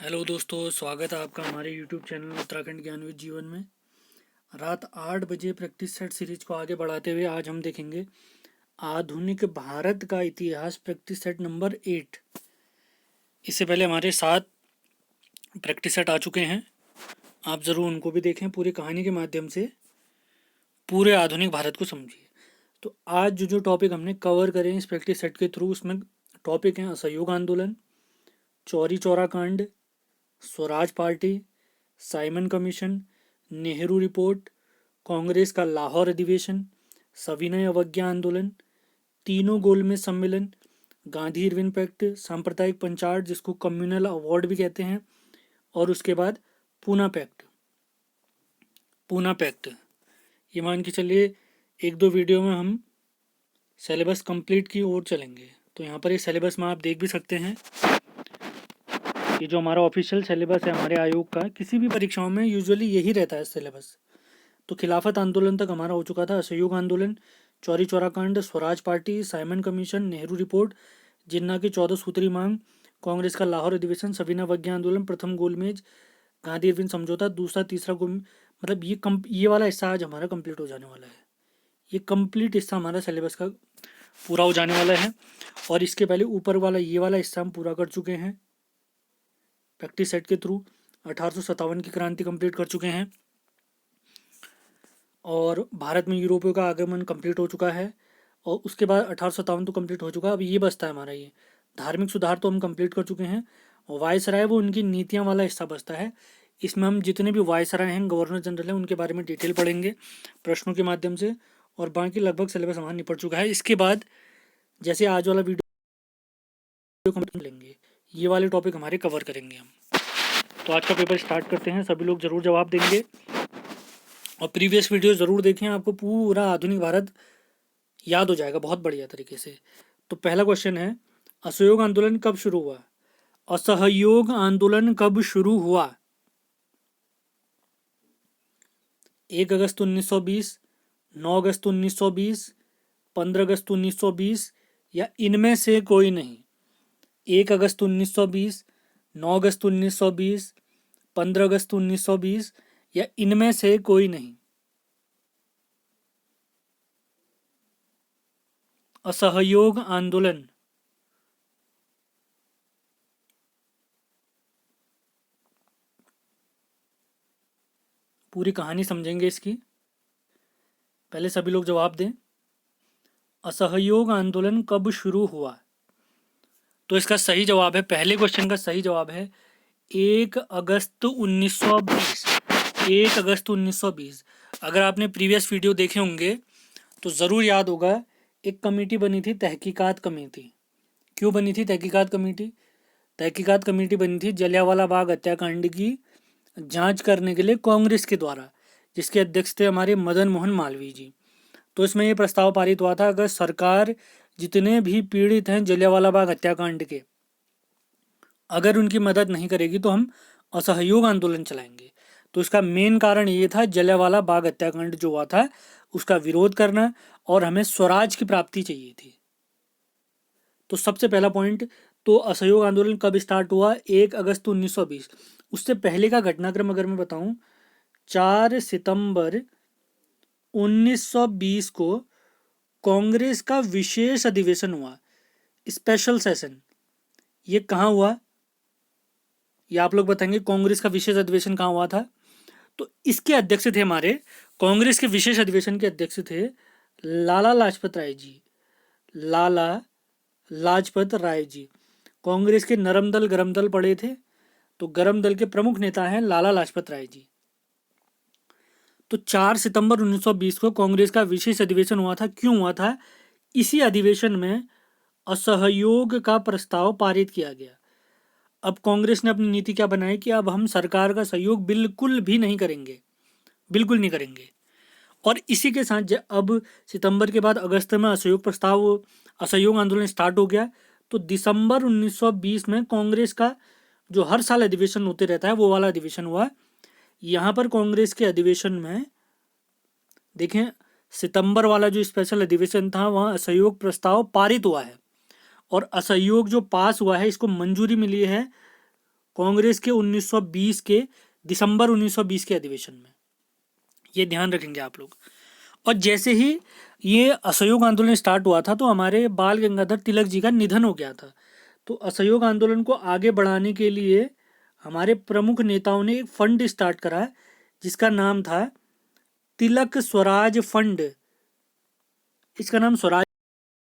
Hello दोस्तों, स्वागत है आपका हमारे यूट्यूब चैनल उत्तराखंड ज्ञानविद जीवन में। रात 8 बजे प्रैक्टिस सेट सीरीज को आगे बढ़ाते हुए आज हम देखेंगे आधुनिक भारत का इतिहास प्रैक्टिस सेट नंबर 8। इससे पहले हमारे 7 प्रैक्टिस सेट आ चुके हैं, आप ज़रूर उनको भी देखें। पूरी कहानी के माध्यम से पूरे आधुनिक भारत को समझिए। तो आज जो टॉपिक हमने कवर करें इस प्रैक्टिस सेट के थ्रू, उसमें टॉपिक हैं असहयोग आंदोलन, चौरी चौरा कांड, Swaraj party, Simon Commission, Nehru report, Congress का लाहौर अधिवेशन, सविनय अवज्ञा आंदोलन, तीनों गोलमेज सम्मेलन, गांधी इरविन पैक्ट, सांप्रदायिक पंचायत जिसको कम्युनल अवार्ड भी कहते हैं, और उसके बाद पूना पैक्ट। पूना पैक्ट ये मान के चलिए 1-2 वीडियो में हम सिलेबस कंप्लीट की ओर चलेंगे। तो यहाँ पर ये सिलेबस में आप देख भी सकते हैं। ये जो हमारा ऑफिशियल सिलेबस है हमारे आयोग का, किसी भी परीक्षाओं में यूजुअली यही रहता है सिलेबस। तो खिलाफत आंदोलन तक हमारा हो चुका था, असहयोग आंदोलन, चौरी चौरा कांड, Swaraj party, Simon Commission, Nehru report, Jinnah की 14 सूत्री मांग, कांग्रेस का लाहौर अधिवेशन, सविनय अवज्ञा आंदोलन, प्रथम गोलमेज, गांधी इरविन समझौता, दूसरा तीसरा गोल, मतलब ये वाला हिस्सा आज हमारा कंप्लीट हो जाने वाला है। ये कंप्लीट हिस्सा हमारा सिलेबस का पूरा हो जाने वाला है। और इसके पहले ऊपर वाला ये वाला हिस्सा हम पूरा कर चुके हैं प्रैक्टिस सेट के थ्रू। 1857 की क्रांति कंप्लीट कर चुके हैं और भारत में यूरोपियों का आगमन कंप्लीट हो चुका है। और उसके बाद 1857 तो कंप्लीट हो चुका है। अब ये बचता है हमारा ये धार्मिक सुधार, तो हम कंप्लीट कर चुके हैं। और वायसराय वो उनकी नीतियाँ वाला हिस्सा बचता है। इसमें हम जितने भी वायसराय हैं, गवर्नर जनरल हैं, उनके बारे में डिटेल पढ़ेंगे प्रश्नों के माध्यम से। और बाकी लगभग सिलेबस हमारा निपट चुका है। इसके बाद जैसे आज वाला वीडियो कंप्लीट लेंगे, ये वाले टॉपिक हमारे कवर करेंगे हम। तो आज का पेपर स्टार्ट करते हैं। सभी लोग ज़रूर जवाब देंगे और प्रीवियस वीडियो ज़रूर देखें, आपको पूरा आधुनिक भारत याद हो जाएगा बहुत बढ़िया तरीके से। तो पहला क्वेश्चन है, असहयोग आंदोलन कब शुरू हुआ? असहयोग आंदोलन कब शुरू हुआ? 1 अगस्त 1920, 9 अगस्त 1920, 15 अगस्त 1920 या इनमें से कोई नहीं? 1 अगस्त 1920, 9 अगस्त 1920, 15 अगस्त 1920 या इनमें से कोई नहीं? असहयोग आंदोलन पूरी कहानी समझेंगे इसकी। पहले सभी लोग जवाब दें, असहयोग आंदोलन कब शुरू हुआ? तो इसका सही जवाब है, पहले क्वेश्चन का सही जवाब है 1 अगस्त 1920। 1 अगस्त 1920। अगर आपने प्रीवियस वीडियो देखे होंगे तो ज़रूर याद होगा, एक कमेटी बनी थी, तहकीकात कमेटी। क्यों बनी थी तहकीकात कमेटी? तहकीकात कमेटी बनी थी जलियांवाला बाग हत्याकांड की जांच करने के लिए कांग्रेस के द्वारा, जिसके अध्यक्ष थे हमारे मदन मोहन मालवीय जी। तो इसमें यह प्रस्ताव पारित हुआ था, अगर सरकार जितने भी पीड़ित हैं जलियांवाला बाग हत्याकांड के, अगर उनकी मदद नहीं करेगी तो हम असहयोग आंदोलन चलाएंगे। तो इसका मेन कारण ये था, जलियांवाला बाग हत्याकांड जो हुआ था उसका विरोध करना, और हमें स्वराज की प्राप्ति चाहिए थी। तो सबसे पहला पॉइंट, तो असहयोग आंदोलन कब स्टार्ट हुआ? 1 अगस्त 1920। उससे पहले का घटनाक्रम अगर मैं बताऊं, 4 सितंबर 1920 को कांग्रेस का विशेष अधिवेशन हुआ, स्पेशल सेशन। ये कहाँ हुआ ये आप लोग बताएंगे। कांग्रेस का विशेष अधिवेशन कहाँ हुआ था? तो इसके अध्यक्ष थे हमारे, कांग्रेस के विशेष अधिवेशन के अध्यक्ष थे लाला लाजपत राय जी। लाला लाजपत राय जी कांग्रेस के नरम दल गरम दल पड़े थे, तो गरम दल के प्रमुख नेता हैं लाला लाजपत राय जी। तो 4 सितंबर 1920 को कांग्रेस का विशेष अधिवेशन हुआ था। क्यों हुआ था? इसी अधिवेशन में असहयोग का प्रस्ताव पारित किया गया। अब कांग्रेस ने अपनी नीति क्या बनाई कि अब हम सरकार का सहयोग बिल्कुल भी नहीं करेंगे, बिल्कुल नहीं करेंगे। और इसी के साथ अब सितंबर के बाद अगस्त में असहयोग आंदोलन स्टार्ट हो गया। तो दिसंबर 1920 में कांग्रेस का जो हर साल अधिवेशन होते रहता है वो वाला अधिवेशन हुआ। यहाँ पर कांग्रेस के अधिवेशन में देखें, सितंबर वाला जो स्पेशल अधिवेशन था वहाँ असहयोग प्रस्ताव पारित हुआ है, और असहयोग जो पास हुआ है इसको मंजूरी मिली है कांग्रेस के 1920 के दिसंबर 1920 के अधिवेशन में। ये ध्यान रखेंगे आप लोग। और जैसे ही ये असहयोग आंदोलन स्टार्ट हुआ था तो हमारे बाल गंगाधर तिलक जी का निधन हो गया था। तो असहयोग आंदोलन को आगे बढ़ाने के लिए हमारे प्रमुख नेताओं ने एक फंड स्टार्ट करा जिसका नाम था तिलक स्वराज फंड। इसका नाम स्वराज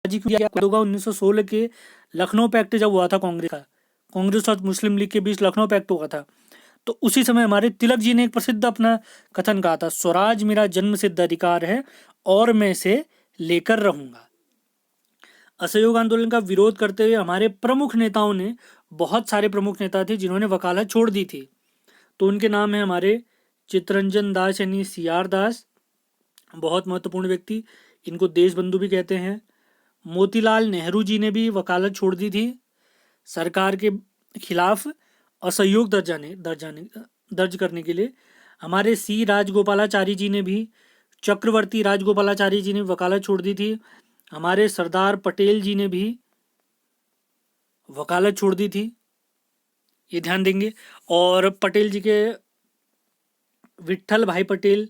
जी क्यों दिया होगा? 1916 के लखनऊ पैक्ट जब हुआ था कांग्रेस और मुस्लिम लीग के बीच लखनऊ पैक्ट हुआ था, तो उसी समय हमारे तिलक जी ने एक प्रसिद्ध अपना कथन कहा था, स्वराज मेरा जन्म सिद्ध अधिकार है और मैं इसे लेकर रहूंगा। असहयोग आंदोलन का विरोध करते हुए हमारे प्रमुख नेताओं ने, बहुत सारे प्रमुख नेता थे जिन्होंने वकालत छोड़ दी थी। तो उनके नाम है हमारे चित्तरंजन दास यानी CR दास, बहुत महत्वपूर्ण व्यक्ति, इनको देश बंधु भी कहते हैं। मोतीलाल नेहरू जी ने भी वकालत छोड़ दी थी सरकार के खिलाफ असहयोग दर्ज करने के लिए। हमारे C राजगोपालाचारी जी ने भी, चक्रवर्ती राजगोपालाचारी जी ने वकालत छोड़ दी थी। हमारे सरदार पटेल जी ने भी वकालत छोड़ दी थी, ये ध्यान देंगे। और पटेल जी के विट्ठल भाई पटेल,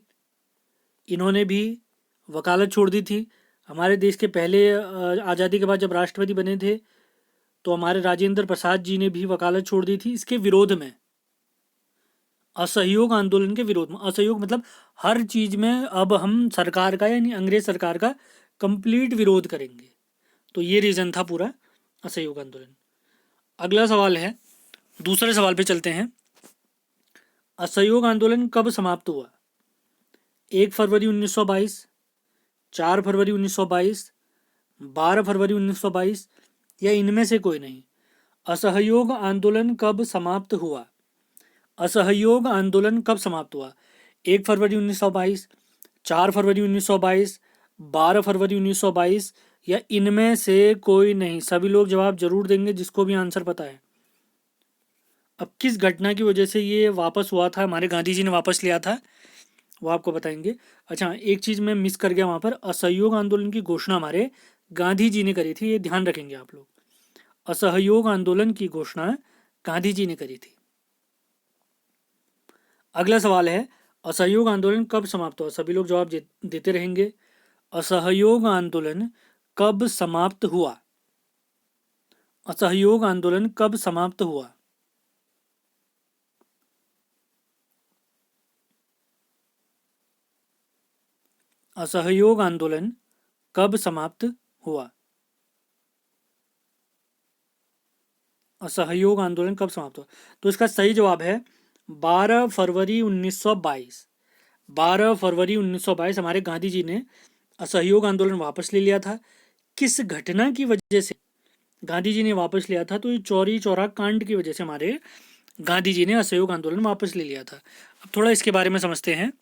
इन्होंने भी वकालत छोड़ दी थी। हमारे देश के पहले आज़ादी के बाद जब राष्ट्रपति बने थे तो हमारे राजेंद्र प्रसाद जी ने भी वकालत छोड़ दी थी इसके विरोध में, असहयोग आंदोलन के विरोध में। असहयोग मतलब हर चीज में अब हम सरकार का यानी अंग्रेज सरकार का कंप्लीट विरोध करेंगे। तो ये रीजन था पूरा असहयोग आंदोलन। अगला सवाल है, दूसरे सवाल पे चलते हैं। असहयोग आंदोलन कब समाप्त हुआ? 1 फरवरी 1922, 4 फरवरी 1922, 12 फरवरी 1922 या इनमें से कोई नहीं। असहयोग आंदोलन कब समाप्त हुआ? असहयोग आंदोलन कब समाप्त हुआ? 1 फरवरी 1922, 4 फरवरी 1922, 12 फरवरी 1922 या इनमें से कोई नहीं। सभी लोग जवाब जरूर देंगे जिसको भी आंसर पता है। अब किस घटना की वजह से ये वापस हुआ था, हमारे गांधी जी ने वापस लिया था, वो आपको बताएंगे। अच्छा, एक चीज़ मैं मिस कर गया वहाँ पर, असहयोग आंदोलन की घोषणा हमारे गांधी जी ने करी थी, ये ध्यान रखेंगे आप लोग। असहयोग आंदोलन की घोषणा गांधी जी ने करी थी। अगला सवाल है, असहयोग आंदोलन कब समाप्त हुआ? सभी लोग जवाब देते रहेंगे। असहयोग आंदोलन कब समाप्त हुआ? असहयोग आंदोलन कब समाप्त हुआ? असहयोग आंदोलन कब समाप्त हुआ? असहयोग आंदोलन कब समाप्त हुआ? तो इसका सही जवाब है 12 फरवरी 1922। 12 फरवरी 1922 हमारे गांधी जी ने असहयोग आंदोलन वापस ले लिया था। किस घटना की वजह से गांधी जी ने वापस लिया था? तो ये चौरी चौरा कांड की वजह से हमारे गांधी जी ने असहयोग आंदोलन वापस ले लिया था। अब थोड़ा इसके बारे में समझते हैं,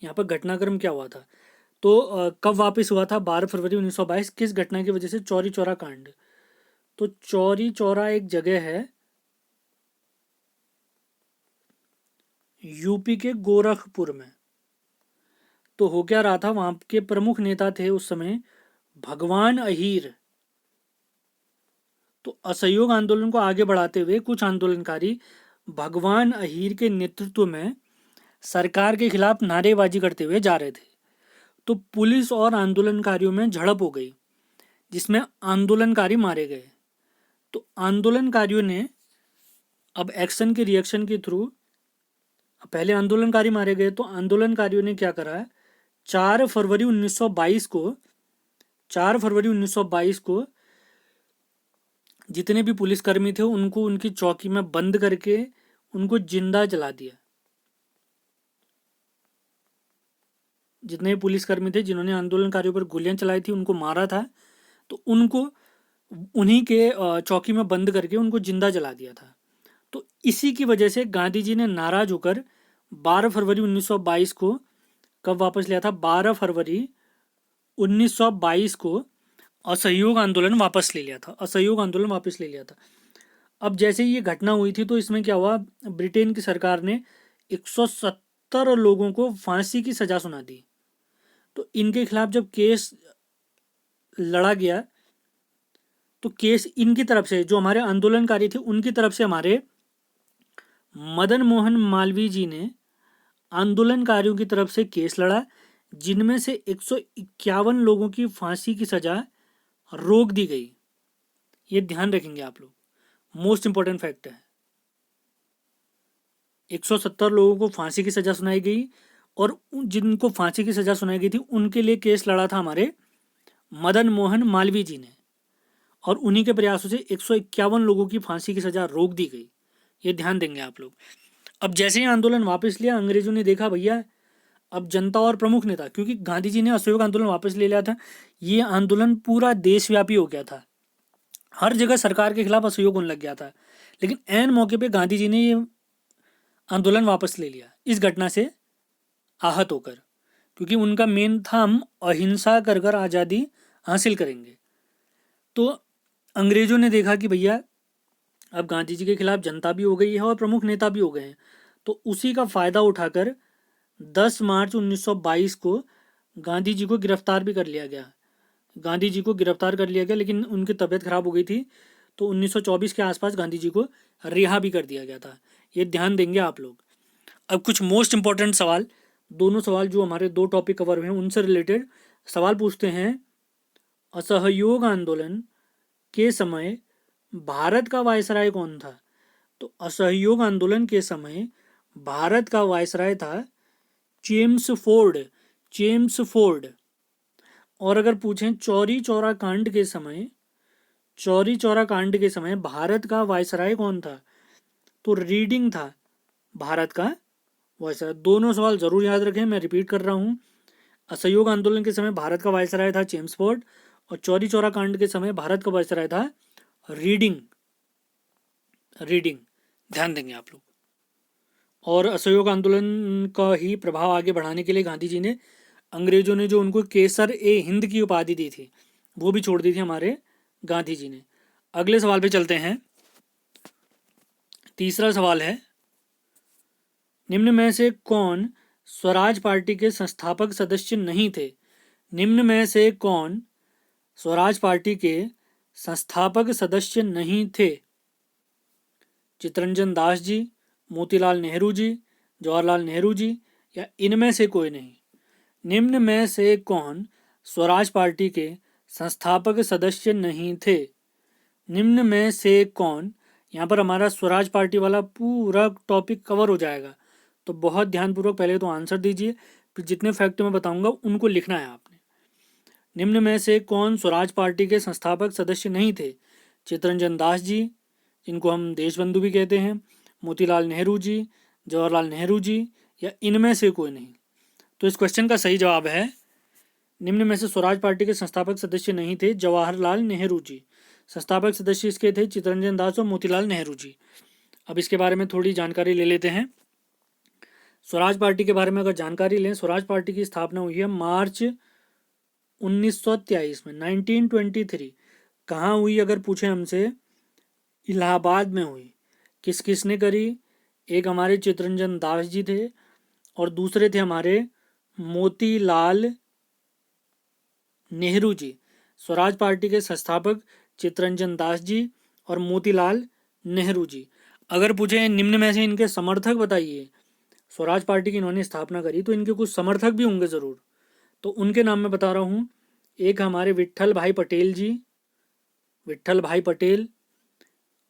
यहाँ पर घटनाक्रम क्या हुआ था। तो कब वापस हुआ था? 12 फरवरी 1922। किस घटना की वजह से? चौरी चौरा कांड। तो चौरी चौरा एक जगह है यूपी के गोरखपुर में। तो हो क्या रहा था, वहां के प्रमुख नेता थे उस समय भगवान अहीर। तो असहयोग आंदोलन को आगे बढ़ाते हुए कुछ आंदोलनकारी भगवान अहीर के नेतृत्व में सरकार के खिलाफ नारेबाजी करते हुए जा रहे थे। तो पुलिस और आंदोलनकारियों में झड़प हो गई जिसमें आंदोलनकारी मारे गए। तो आंदोलनकारियों ने अब एक्शन के रिएक्शन के थ्रू, पहले आंदोलनकारी मारे गए तो आंदोलनकारियों ने क्या करा, 4 फरवरी 1922 को 4 फरवरी 1922 को जितने भी पुलिसकर्मी थे उनको उनकी चौकी में बंद करके उनको जिंदा जला दिया। जितने भी पुलिसकर्मी थे जिन्होंने आंदोलनकारियों पर गोलियां चलाई थी उनको मारा था, तो उनको उन्हीं के चौकी में बंद करके उनको जिंदा जला दिया था। तो इसी की वजह से गांधी जी ने नाराज होकर 12 फरवरी 1922 को कब वापस लिया था? 12 फरवरी 1922 को असहयोग आंदोलन वापस ले लिया था। असहयोग आंदोलन वापस ले लिया था। अब जैसे ये घटना हुई थी तो इसमें क्या हुआ, ब्रिटेन की सरकार ने 170 लोगों को फांसी की सजा सुना दी। तो इनके खिलाफ जब केस लड़ा गया तो केस इनकी तरफ से, जो हमारे आंदोलनकारी थे उनकी तरफ से हमारे मदन मोहन मालवीय जी ने आंदोलनकारियों की तरफ से केस लड़ा, जिनमें से 151 लोगों की फांसी की सजा रोक दी गई। ये ध्यान रखेंगे आप लोग, मोस्ट इंपॉर्टेंट फैक्ट है। 170 लोगों को फांसी की सजा सुनाई गई, और जिनको फांसी की सजा सुनाई गई थी उनके लिए केस लड़ा था हमारे मदन मोहन मालवीय जी ने, और उन्हीं के प्रयासों से 151 लोगों की फांसी की सजा रोक दी गई। ये ध्यान देंगे आप लोग। अब जैसे ही आंदोलन वापस लिया, अंग्रेजों ने देखा भैया अब जनता और प्रमुख नेता, क्योंकि गांधी जी ने असहयोग आंदोलन वापस ले लिया था, ये आंदोलन पूरा देशव्यापी हो गया था, हर जगह सरकार के खिलाफ असहयोग होने लग गया था, लेकिन ऐन मौके पे गांधी जी ने ये आंदोलन वापस ले लिया इस घटना से आहत होकर, क्योंकि उनका मेन था हम अहिंसा कर कर आज़ादी हासिल करेंगे। तो अंग्रेजों ने देखा कि भैया अब गांधी जी के खिलाफ जनता भी हो गई है और प्रमुख नेता भी हो गए हैं, तो उसी का फ़ायदा उठाकर 10 मार्च 1922 को गांधी जी को गिरफ्तार भी कर लिया गया। गांधी जी को गिरफ्तार कर लिया गया, लेकिन उनकी तबीयत खराब हो गई थी, तो 1924 के आसपास गांधी जी को रिहा भी कर दिया गया था। ये ध्यान देंगे आप लोग। अब कुछ मोस्ट इंपॉर्टेंट सवाल, दोनों सवाल जो हमारे दो टॉपिक कवर हुए हैं उनसे रिलेटेड सवाल पूछते हैं। असहयोग आंदोलन के समय भारत का वायसराय कौन था? तो असहयोग आंदोलन के समय भारत का वायसराय था जेम्स फोर्ड। James Ford. और अगर पूछें चौरी चौरा कांड के समय, चौरी चौरा कांड के समय भारत का वायसराय कौन था? तो रीडिंग था भारत का वायसराय। दोनों सवाल जरूर याद रखें, मैं रिपीट कर रहा हूँ। असहयोग आंदोलन के समय भारत का वायसराय था जेम्स फोर्ड, और चौरी चौरा कांड के समय भारत का वायसराय था रीडिंग। रीडिंग ध्यान देंगे आप लोग। और असहयोग आंदोलन का ही प्रभाव आगे बढ़ाने के लिए गांधी जी ने, अंग्रेजों ने जो उनको केसर ए हिंद की उपाधि दी थी वो भी छोड़ दी थी हमारे गांधी जी ने। अगले सवाल पे चलते हैं। तीसरा सवाल है, निम्न में से कौन स्वराज पार्टी के संस्थापक सदस्य नहीं थे? निम्न में से कौन स्वराज पार्टी के संस्थापक सदस्य नहीं थे? चित्तरंजन दास जी, मोतीलाल नेहरू जी, जवाहरलाल नेहरू जी, या इनमें से कोई नहीं? निम्न में से कौन स्वराज पार्टी के संस्थापक सदस्य नहीं थे? निम्न में से कौन, यहाँ पर हमारा स्वराज पार्टी वाला पूरा टॉपिक कवर हो जाएगा, तो बहुत ध्यानपूर्वक पहले तो आंसर दीजिए, फिर जितने फैक्ट मैं बताऊंगा उनको लिखना है आपने। निम्न में से कौन स्वराज पार्टी के संस्थापक सदस्य नहीं थे? चित्तरंजन दास जी, जिनको हम देशबंधु भी कहते हैं, मोतीलाल नेहरू जी, जवाहरलाल नेहरू जी, या इनमें से कोई नहीं? तो इस क्वेश्चन का सही जवाब है, निम्न में से स्वराज पार्टी के संस्थापक सदस्य नहीं थे जवाहरलाल नेहरू जी। संस्थापक सदस्य इसके थे चित्तरंजन दास और मोतीलाल नेहरू जी। अब इसके बारे में थोड़ी जानकारी ले लेते हैं। स्वराज पार्टी के बारे में अगर जानकारी लें, स्वराज पार्टी की स्थापना हुई है मार्च 1923 में, 1923। कहाँ हुई अगर पूछे हमसे? इलाहाबाद में हुई। किस किसने करी? एक हमारे चित्तरंजन दास जी थे, और दूसरे थे हमारे मोतीलाल नेहरू जी। स्वराज पार्टी के संस्थापक चित्तरंजन दास जी और मोतीलाल नेहरू जी। अगर पूछे निम्न में से इनके समर्थक बताइए, स्वराज पार्टी की इन्होंने स्थापना करी तो इनके कुछ समर्थक भी होंगे ज़रूर, तो उनके नाम मैं बता रहा हूँ। एक हमारे विट्ठल भाई पटेल जी, विट्ठल भाई पटेल।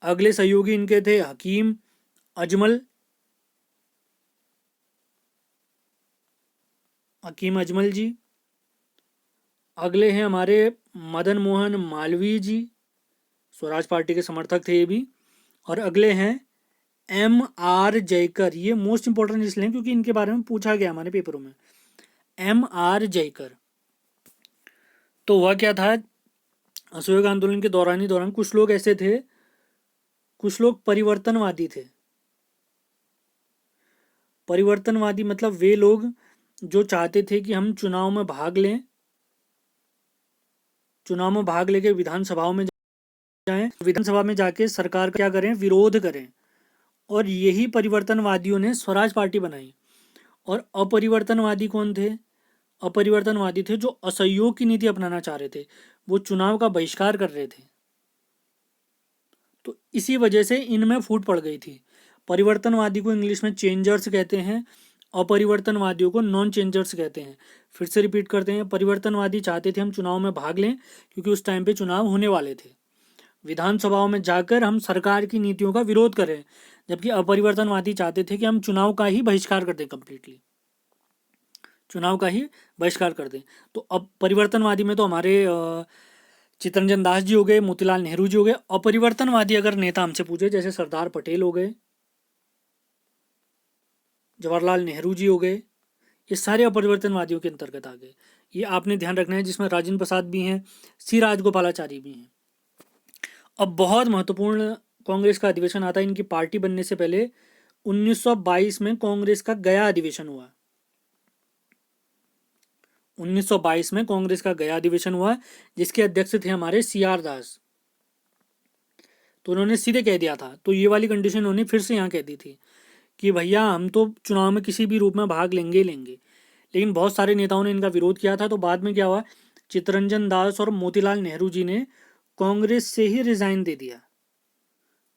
अगले सहयोगी इनके थे हकीम अजमल, हकीम अजमल जी। अगले हैं हमारे मदन मोहन मालवीय जी, स्वराज पार्टी के समर्थक थे ये भी। और अगले हैं M.R. जयकर। ये मोस्ट इंपॉर्टेंट इसलिए क्योंकि इनके बारे में पूछा गया हमारे पेपरों में। M.R. जयकर। तो वह क्या था, असहयोग आंदोलन के दौरान कुछ लोग ऐसे थे, कुछ लोग परिवर्तनवादी थे। परिवर्तनवादी मतलब वे लोग जो चाहते थे कि हम चुनाव में भाग लें, चुनाव में भाग लेके विधानसभाओं में जाएं, विधानसभा में जाके सरकार का क्या करें, विरोध करें। और यही परिवर्तनवादियों ने स्वराज पार्टी बनाई। और अपरिवर्तनवादी कौन थे? अपरिवर्तनवादी थे जो असहयोग की नीति अपनाना चाह रहे थे, वो चुनाव का बहिष्कार कर रहे थे। तो इसी वजह से इनमें फूट पड़ गई थी। परिवर्तनवादी को इंग्लिश में चेंजर्स कहते हैं, अपरिवर्तनवादियों को नॉन चेंजर्स कहते हैं। फिर से रिपीट करते हैं, परिवर्तनवादी चाहते थे हम चुनाव में भाग लें क्योंकि उस टाइम पे चुनाव होने वाले थे, विधानसभाओं में जाकर हम सरकार की नीतियों का विरोध करें, जबकि अपरिवर्तनवादी चाहते थे कि हम चुनाव का ही बहिष्कार कर दें, कंप्लीटली चुनाव का ही बहिष्कार कर दें। तो अब परिवर्तनवादी में तो हमारे चित्तरंजन दास जी हो गए, मोतीलाल नेहरू जी हो गए। अपरिवर्तनवादी अगर नेता हमसे पूछे, जैसे सरदार पटेल हो गए, जवाहरलाल नेहरू जी हो गए, ये सारे अपरिवर्तनवादियों के अंतर्गत आ गए। ये आपने ध्यान रखना है, जिसमें राजेंद्र प्रसाद भी हैं, सी राजगोपालाचारी भी हैं। अब बहुत महत्वपूर्ण कांग्रेस का अधिवेशन आता है इनकी पार्टी बनने से पहले। 1922 में कांग्रेस का गया अधिवेशन हुआ। 1922 में कांग्रेस का गया अधिवेशन हुआ, जिसके अध्यक्ष थे हमारे CR दास। तो उन्होंने सीधे कह दिया था, तो ये वाली कंडीशन उन्होंने फिर से यहाँ कह दी थी कि भैया हम तो चुनाव में किसी भी रूप में भाग लेंगे ही लेंगे। लेकिन बहुत सारे नेताओं ने इनका विरोध किया था। तो बाद में क्या हुआ, चित्तरंजन दास और मोतीलाल नेहरू जी ने कांग्रेस से ही रिजाइन दे दिया,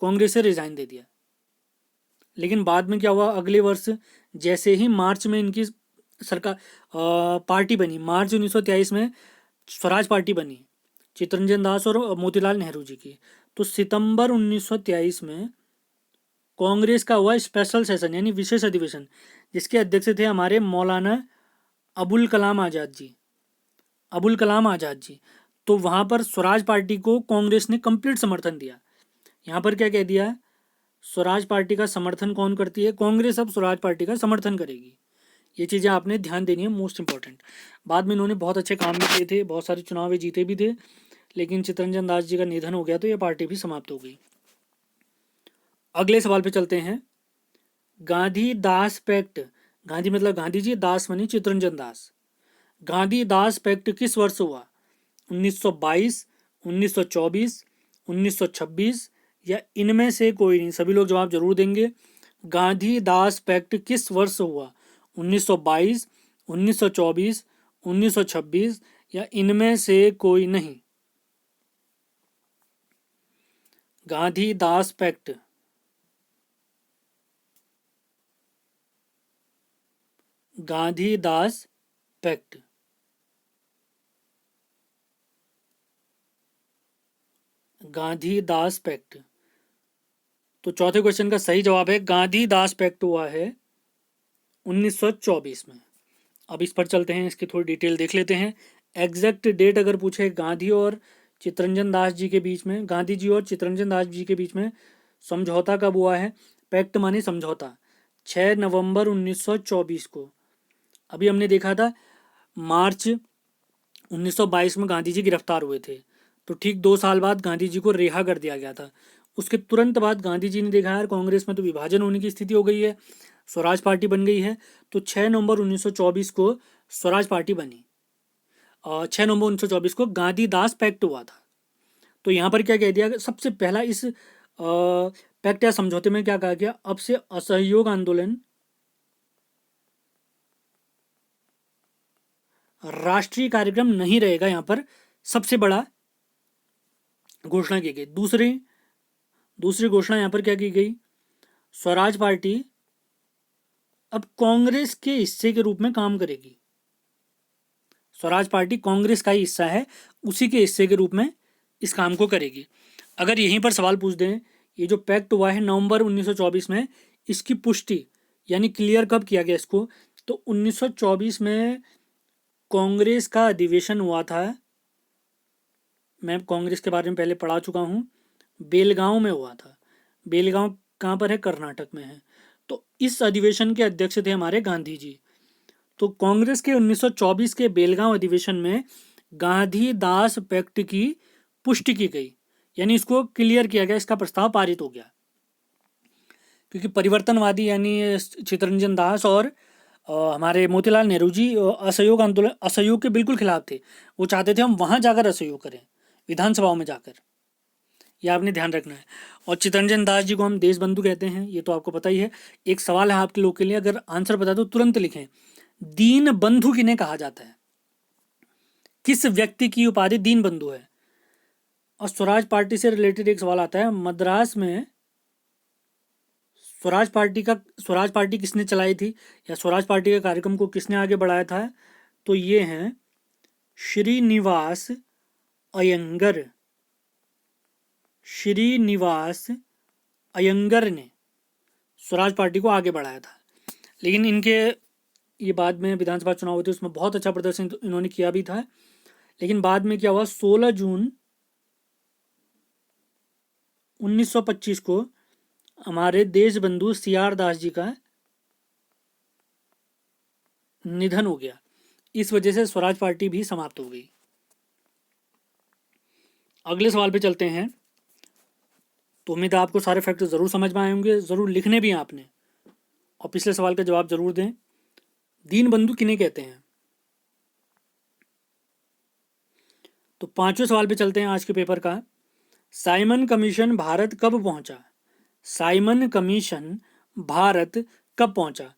कांग्रेस से रिजाइन दे दिया। लेकिन बाद में क्या हुआ, अगले वर्ष जैसे ही मार्च में इनकी सरकार पार्टी बनी, मार्च 1923 में स्वराज पार्टी बनी चित्तरंजन दास और मोतीलाल नेहरू जी की। तो सितंबर 1923 में कांग्रेस का हुआ स्पेशल सेशन यानी विशेष अधिवेशन, जिसके अध्यक्ष थे हमारे मौलाना अबुल कलाम आज़ाद जी, अबुल कलाम आज़ाद जी। तो वहाँ पर स्वराज पार्टी को कांग्रेस ने कंप्लीट समर्थन दिया। यहाँ पर क्या कह दिया, स्वराज पार्टी का समर्थन कौन करती है, कांग्रेस अब स्वराज पार्टी का समर्थन करेगी। ये चीज़ें आपने ध्यान देनी है, मोस्ट इंपॉर्टेंट। बाद में इन्होंने बहुत अच्छे काम भी किए थे, बहुत सारे चुनाव जीते भी थे, लेकिन चित्तरंजन दास जी का निधन हो गया तो ये पार्टी भी समाप्त हो गई। अगले सवाल पे चलते हैं। गांधी दास पैक्ट, गांधी मतलब गांधी जी, दास मनी चित्तरंजन दास। गांधी दास पैक्ट किस वर्ष हुआ, 1922, 1924, 1926 या इनमें से कोई नहीं। सभी लोग जवाब जरूर देंगे। गांधी दास पैक्ट किस वर्ष हुआ, 1922, 1924, 1926 या इनमें से कोई नहीं। गांधी दास पैक्ट, गांधी दास पैक्ट। गांधी दास पैक्ट। तो चौथे क्वेश्चन का सही जवाब है गांधी दास पैक्ट हुआ है 1924 में। अब इस पर चलते हैं, इसकी थोड़ी डिटेल देख लेते हैं। एग्जैक्ट डेट अगर पूछे गांधी और चित्तरंजन दास जी के बीच में, गांधी जी और चित्तरंजन दास जी के बीच में समझौता कब हुआ है, पैक्ट माने समझौता, 6 नवंबर 1924 को। अभी हमने देखा था मार्च 1922 में गांधी जी गिरफ्तार हुए थे, तो ठीक 2 साल बाद गांधी जी को रिहा कर दिया गया था। उसके तुरंत बाद गांधी जी ने देखा यार कांग्रेस में तो विभाजन होने की स्थिति हो गई है, स्वराज पार्टी बन गई है, तो 6 नवंबर 1924 को स्वराज पार्टी बनी। 6 नवंबर 1924 को गांधी दास पैक्ट हुआ था। तो यहाँ पर क्या कह दिया, सबसे पहला इस पैक्ट या समझौते में क्या कहा गया, अब से असहयोग आंदोलन राष्ट्रीय कार्यक्रम नहीं रहेगा। यहाँ पर सबसे बड़ा घोषणा की गई। दूसरी घोषणा यहाँ पर क्या की गई, स्वराज पार्टी अब कांग्रेस के हिस्से के रूप में काम करेगी। स्वराज पार्टी कांग्रेस का ही हिस्सा है, उसी के हिस्से के रूप में इस काम को करेगी। अगर यहीं पर सवाल पूछ दें, ये जो पैक्ट हुआ है नवंबर 1924 में, इसकी पुष्टि यानी क्लियर कब किया गया इसको, तो 1924 में कांग्रेस का अधिवेशन हुआ था। मैं कांग्रेस के बारे में पहले पढ़ा चुका हूँ, बेलगांव में हुआ था। बेलगांव कहाँ पर है, कर्नाटक में है। तो इस अधिवेशन के अध्यक्ष थे हमारे गांधी जी। तो कांग्रेस के 1924 के बेलगांव अधिवेशन में गांधी दास पैक्ट की पुष्टि की गई, यानी इसको क्लियर किया गया, इसका प्रस्ताव पारित हो गया। क्योंकि परिवर्तनवादी यानी चित्तरंजन दास और हमारे मोतीलाल नेहरू जी असहयोग के बिल्कुल खिलाफ थे। वो चाहते थे हम वहां जाकर असहयोग करें, विधानसभाओं में जाकर। ये आपने ध्यान रखना है। और चित्तरंजन दास जी को हम देश बंधु कहते हैं, ये तो आपको पता ही है। एक सवाल है आपके लोग के लिए, अगर आंसर बता दो तुरंत लिखें, दीन बंधु किन्हें कहा जाता है, किस व्यक्ति की उपाधि दीन बंधु है। और स्वराज पार्टी से रिलेटेड एक सवाल आता है, मद्रास में स्वराज पार्टी किसने चलाई थी, या स्वराज पार्टी के कार्यक्रम को किसने आगे बढ़ाया था? तो ये हैं श्रीनिवास अयंगर। श्रीनिवास अयंगर ने स्वराज पार्टी को आगे बढ़ाया था। लेकिन इनके ये बाद में विधानसभा चुनाव हुए थे, उसमें बहुत अच्छा प्रदर्शन इन्होंने किया भी था। लेकिन बाद में क्या हुआ, 16 जून 1925 को हमारे देश बंधु CR दास जी का निधन हो गया। इस वजह से स्वराज पार्टी भी समाप्त हो गई। अगले सवाल पे चलते हैं। तो उम्मीद है आपको सारे फैक्टर जरूर समझ में आए होंगे, जरूर लिखने भी हैं आपने, और पिछले सवाल का जवाब जरूर दें। दीनबंधु किन्हें कहते हैं? तो पांचवें सवाल पे चलते हैं आज के पेपर का। साइमन कमीशन भारत कब पहुंचा? साइमन कमीशन भारत कब पहुंचा?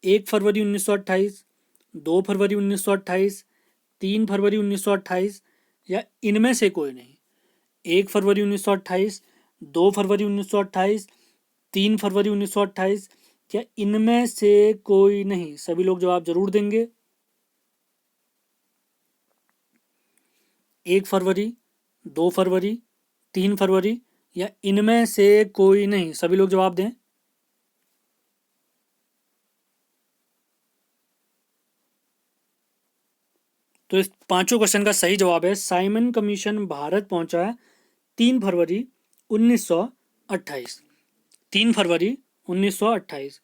1 फरवरी 1928, 2 फरवरी 1928, 3 फरवरी 1928, या इनमें से कोई नहीं? 1 फरवरी 1928, 2 फरवरी 1928, 3 फरवरी 1928, या इनमें से कोई नहीं? सभी लोग जवाब जरूर देंगे। 1 फरवरी, 2 फरवरी, 3 फरवरी, या इनमें से कोई नहीं? सभी लोग जवाब दें। तो इस पांचों क्वेश्चन का सही जवाब है साइमन कमीशन भारत पहुंचा 3 फरवरी 1928। 3 फरवरी 1928।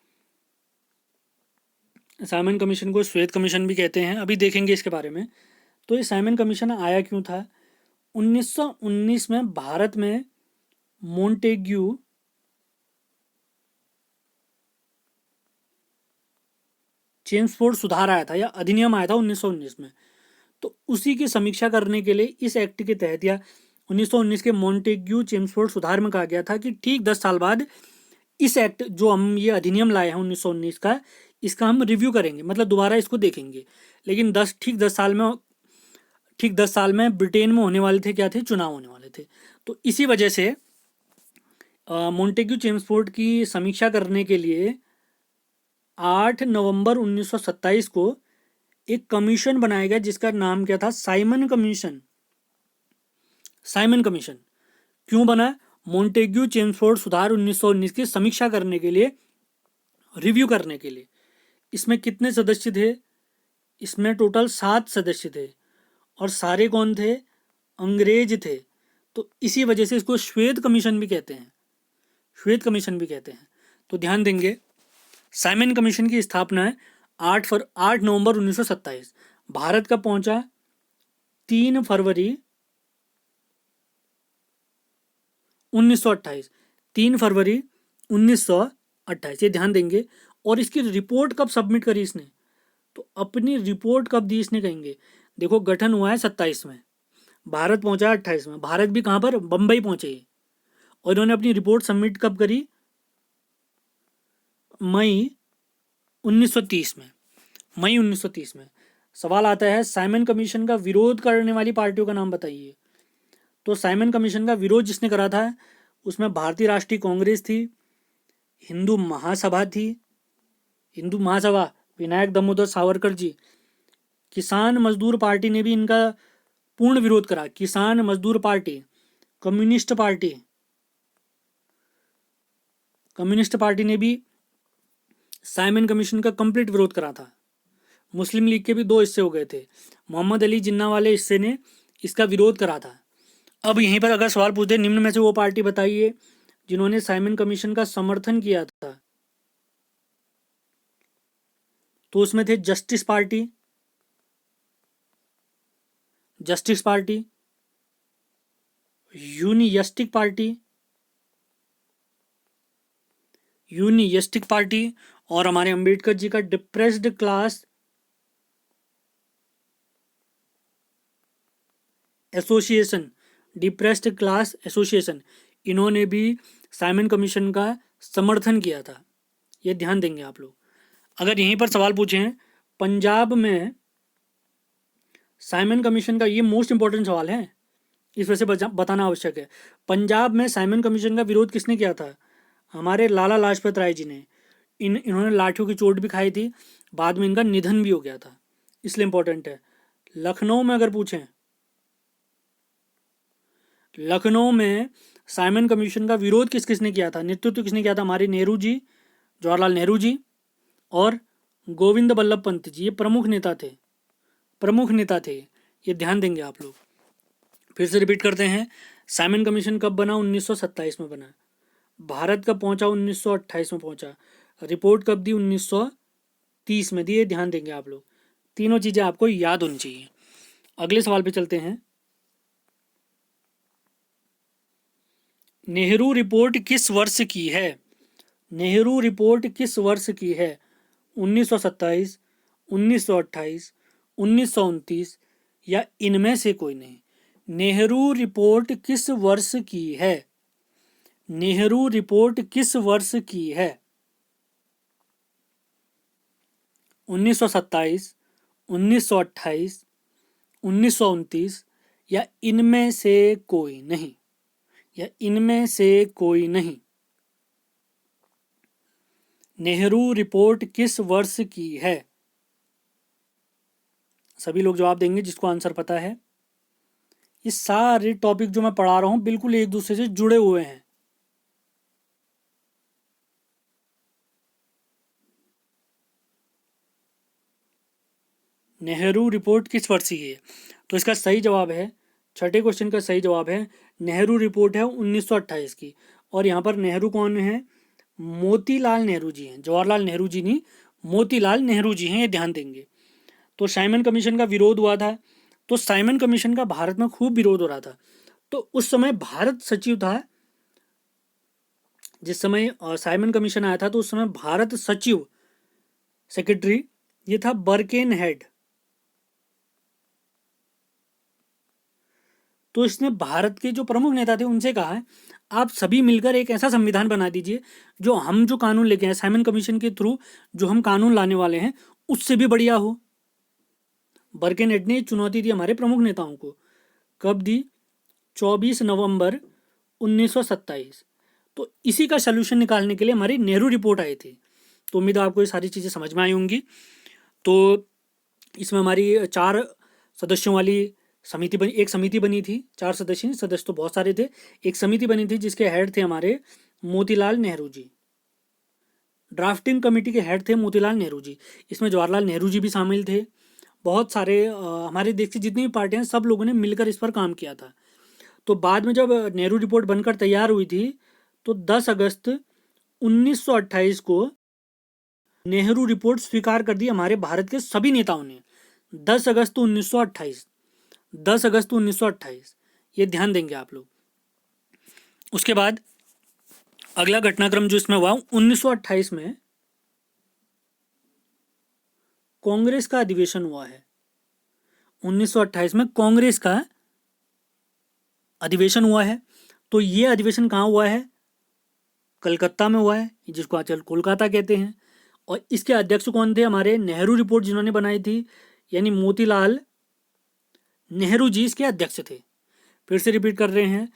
साइमन कमीशन को श्वेत कमीशन भी कहते हैं, अभी देखेंगे इसके बारे में। तो ये साइमन कमीशन आया क्यों था? 1919 में भारत में मोंटेग्यू चेम्सफोर्ड सुधार आया था, या अधिनियम आया था 1919 में। तो उसी की समीक्षा करने के लिए इस एक्ट के तहत, या 1919 के मोंटेग्यू चेम्सफोर्ड सुधार में कहा गया था कि ठीक 10 साल बाद इस एक्ट, जो हम ये अधिनियम लाए हैं 1919 का, इसका हम रिव्यू करेंगे, मतलब दोबारा इसको देखेंगे। लेकिन ठीक 10 साल में ब्रिटेन में होने वाले थे, क्या थे? चुनाव होने वाले थे। तो इसी वजह से मोंटेग्यू चेम्सफोर्ड की समीक्षा करने के लिए 8 नवंबर 1927 को एक कमीशन बनाया गया, जिसका नाम क्या था? Simon commission. साइमन कमीशन क्यों बना? मोंटेग्यू चेम्सफोर्ड सुधार 1919 की समीक्षा करने के लिए, रिव्यू करने के लिए। इसमें कितने सदस्य थे? इसमें टोटल 7 सदस्य थे, और सारे कौन थे? अंग्रेज थे। तो इसी वजह से इसको श्वेत कमीशन भी कहते हैं। श्वेत कमीशन भी कहते हैं। तो ध्यान देंगे, साइमन कमीशन की स्थापना है 8 नवंबर 1927। भारत कब पहुंचा? 3 फरवरी 1928। 3 फरवरी 1928, ये ध्यान देंगे। और इसकी रिपोर्ट कब सबमिट करी इसने? तो अपनी रिपोर्ट कब दी इसने, कहेंगे। देखो, गठन हुआ है 27 में, भारत पहुंचा 28 में। भारत भी कहां पर? बंबई पहुंचे। और इन्होंने अपनी रिपोर्ट सबमिट कब करी? मई 1930 में। मई 1930 में। सवाल आता है, साइमन कमीशन का विरोध करने वाली पार्टियों का नाम बताइए। तो साइमन कमीशन का विरोध जिसने करा था, उसमें भारतीय राष्ट्रीय कांग्रेस थी, हिंदू महासभा थी, हिंदू महासभा विनायक दामोदर सावरकर जी। किसान मजदूर पार्टी ने भी इनका पूर्ण विरोध करा। किसान मजदूर party, communist party, communist party ने भी साइमन कमीशन का कंप्लीट विरोध करा था। मुस्लिम लीग के भी 2 हिस्से हो गए थे। मोहम्मद अली जिन्ना वाले हिस्से ने इसका विरोध करा था। अब यहीं पर अगर सवाल पूछ दे, निम्न में से वो पार्टी बताइए जिन्होंने साइमन कमीशन का समर्थन किया था, तो उसमें थे जस्टिस पार्टी, यूनियस्टिक पार्टी, और हमारे अंबेडकर जी का depressed class association, depressed class association. इन्होंने भी साइमन कमीशन का समर्थन किया था। ये ध्यान देंगे आप लोग। अगर यहीं पर सवाल पूछें, पंजाब में साइमन कमीशन का, ये मोस्ट इंपॉर्टेंट सवाल है, इस वजह से बताना आवश्यक है। पंजाब में साइमन कमीशन का विरोध किसने किया था? हमारे लाला लाजपत राय जी ने। इन्होंने लाठियों की चोट भी खाई थी, बाद में इनका निधन भी हो गया था, इसलिए इंपॉर्टेंट है। लखनऊ में अगर पूछें, लखनऊ में साइमन कमीशन का विरोध किस किसने किया था, नेतृत्व किसने किया था? हमारे नेहरू जी, जवाहरलाल नेहरू जी और गोविंद बल्लभ पंत जी, ये प्रमुख नेता थे, प्रमुख नेता थे, ये ध्यान देंगे आप लोग। फिर से रिपीट करते हैं, साइमन कमीशन कब बना? 1927 में बना। भारत कब पहुंचा? 1928 में पहुंचा। रिपोर्ट कब दी? 1930 में दी। ये ध्यान देंगे आप लोग, तीनों चीजें आपको याद होनी चाहिए। अगले सवाल पे चलते हैं। नेहरू रिपोर्ट किस वर्ष की है? नेहरू रिपोर्ट किस वर्ष की है? 1927, 1928, 1929 या इनमें से कोई नहीं? नेहरू रिपोर्ट किस वर्ष की है? नेहरू रिपोर्ट किस वर्ष की है? 1927, 1928, 1929 या इनमें से कोई नहीं? या इनमें से कोई नहीं? नेहरू रिपोर्ट किस वर्ष की है? सभी लोग जवाब देंगे जिसको आंसर पता है। ये सारे टॉपिक जो मैं पढ़ा रहा हूं बिल्कुल एक दूसरे से जुड़े हुए हैं। नेहरू रिपोर्ट किस वर्ष की है? तो इसका सही जवाब है, छठे क्वेश्चन का सही जवाब है, नेहरू रिपोर्ट है 1928 की। और यहाँ पर नेहरू कौन है? मोतीलाल नेहरू जी हैं, जवाहरलाल नेहरू जी नहीं, मोतीलाल नेहरू जी हैं, ये ध्यान देंगे। तो साइमन कमीशन का विरोध हुआ था, तो साइमन कमीशन का भारत में खूब विरोध हो रहा था। तो उस समय भारत सचिव था, जिस समय साइमन कमीशन आया था तो उस समय भारत सचिव, सेक्रेटरी, ये था बर्केन हेड। तो इसने भारत के जो प्रमुख नेता थे उनसे कहा है, आप सभी मिलकर एक ऐसा संविधान बना दीजिए जो हम जो कानून लेके आए साइमन कमीशन के थ्रू, जो हम कानून लाने वाले हैं उससे भी बढ़िया हो। बर्केन हेड ने चुनौती दी हमारे प्रमुख नेताओं को। कब दी? 24 नवंबर 1927। तो इसी का सोल्यूशन निकालने के लिए हमारी नेहरू रिपोर्ट आई थी। तो उम्मीद है आपको ये सारी चीज़ें समझ में आई होंगी। तो इसमें हमारी 4 सदस्यों वाली समिति बनी, एक समिति बनी थी, 4 सदस्य, सदस्य तो बहुत सारे थे, एक समिति बनी थी जिसके हेड थे हमारे मोतीलाल नेहरू जी। ड्राफ्टिंग कमेटी के हेड थे मोतीलाल नेहरू जी। इसमें जवाहरलाल नेहरू जी भी शामिल थे। बहुत सारे हमारे देश की जितनी भी पार्टियां, सब लोगों ने मिलकर इस पर काम किया था। तो बाद में जब नेहरू रिपोर्ट बनकर तैयार हुई थी तो 10 अगस्त 1928 को नेहरू रिपोर्ट स्वीकार कर दी हमारे भारत के सभी नेताओं ने। 10 अगस्त 1928, 10 अगस्त 1928, ये ध्यान देंगे आप लोग। उसके बाद अगला घटनाक्रम जो इसमें हुआ, 1928 में कांग्रेस का अधिवेशन हुआ है। 1928 में कांग्रेस का अधिवेशन हुआ है। तो ये अधिवेशन कहाँ हुआ है? कलकत्ता में हुआ है, जिसको आजकल कोलकाता कहते हैं। और इसके अध्यक्ष कौन थे? हमारे नेहरू रिपोर्ट जिन्होंने बनाई थी, यानी मोतीलाल नेहरू जी इसके अध्यक्ष थे। फिर से रिपीट कर रहे हैं,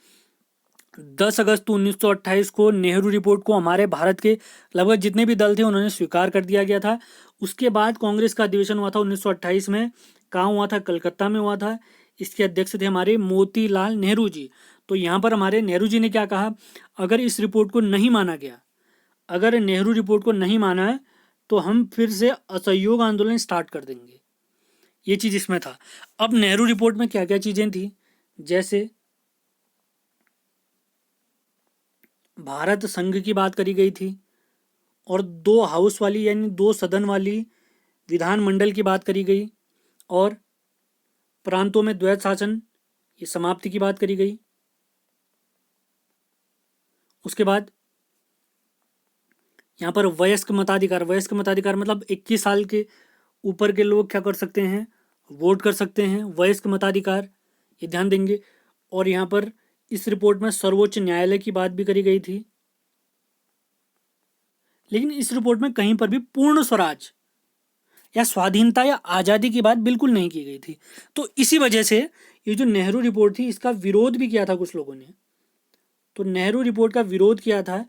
10 अगस्त 1928 को नेहरू रिपोर्ट को हमारे भारत के लगभग जितने भी दल थे उन्होंने स्वीकार कर दिया गया था। उसके बाद कांग्रेस का अधिवेशन हुआ था 1928 में। कहाँ हुआ था? कलकत्ता में हुआ था। इसके अध्यक्ष थे हमारे मोतीलाल नेहरू जी। तो यहाँ पर हमारे नेहरू जी ने क्या कहा, अगर इस रिपोर्ट को नहीं माना गया, अगर नेहरू रिपोर्ट को नहीं माना है तो हम फिर से असहयोग आंदोलन स्टार्ट कर देंगे। ये चीज़ इसमें था। अब नेहरू रिपोर्ट में क्या क्या चीज़ें थी, जैसे भारत संघ की बात करी गई थी, और 2 हाउस वाली यानी 2 सदन वाली विधानमंडल की बात करी गई, और प्रांतों में द्वैत शासन ये समाप्ति की बात करी गई। उसके बाद यहाँ पर वयस्क मताधिकार, वयस्क मताधिकार मतलब 21 साल के ऊपर के लोग क्या कर सकते हैं? वोट कर सकते हैं, वयस्क मताधिकार, ये ध्यान देंगे। और यहाँ पर इस रिपोर्ट में सर्वोच्च न्यायालय की बात भी करी गई थी। लेकिन इस रिपोर्ट में कहीं पर भी पूर्ण स्वराज या स्वाधीनता या आज़ादी की बात बिल्कुल नहीं की गई थी। तो इसी वजह से ये जो नेहरू रिपोर्ट थी इसका विरोध भी किया था कुछ लोगों ने। तो नेहरू रिपोर्ट का विरोध किया था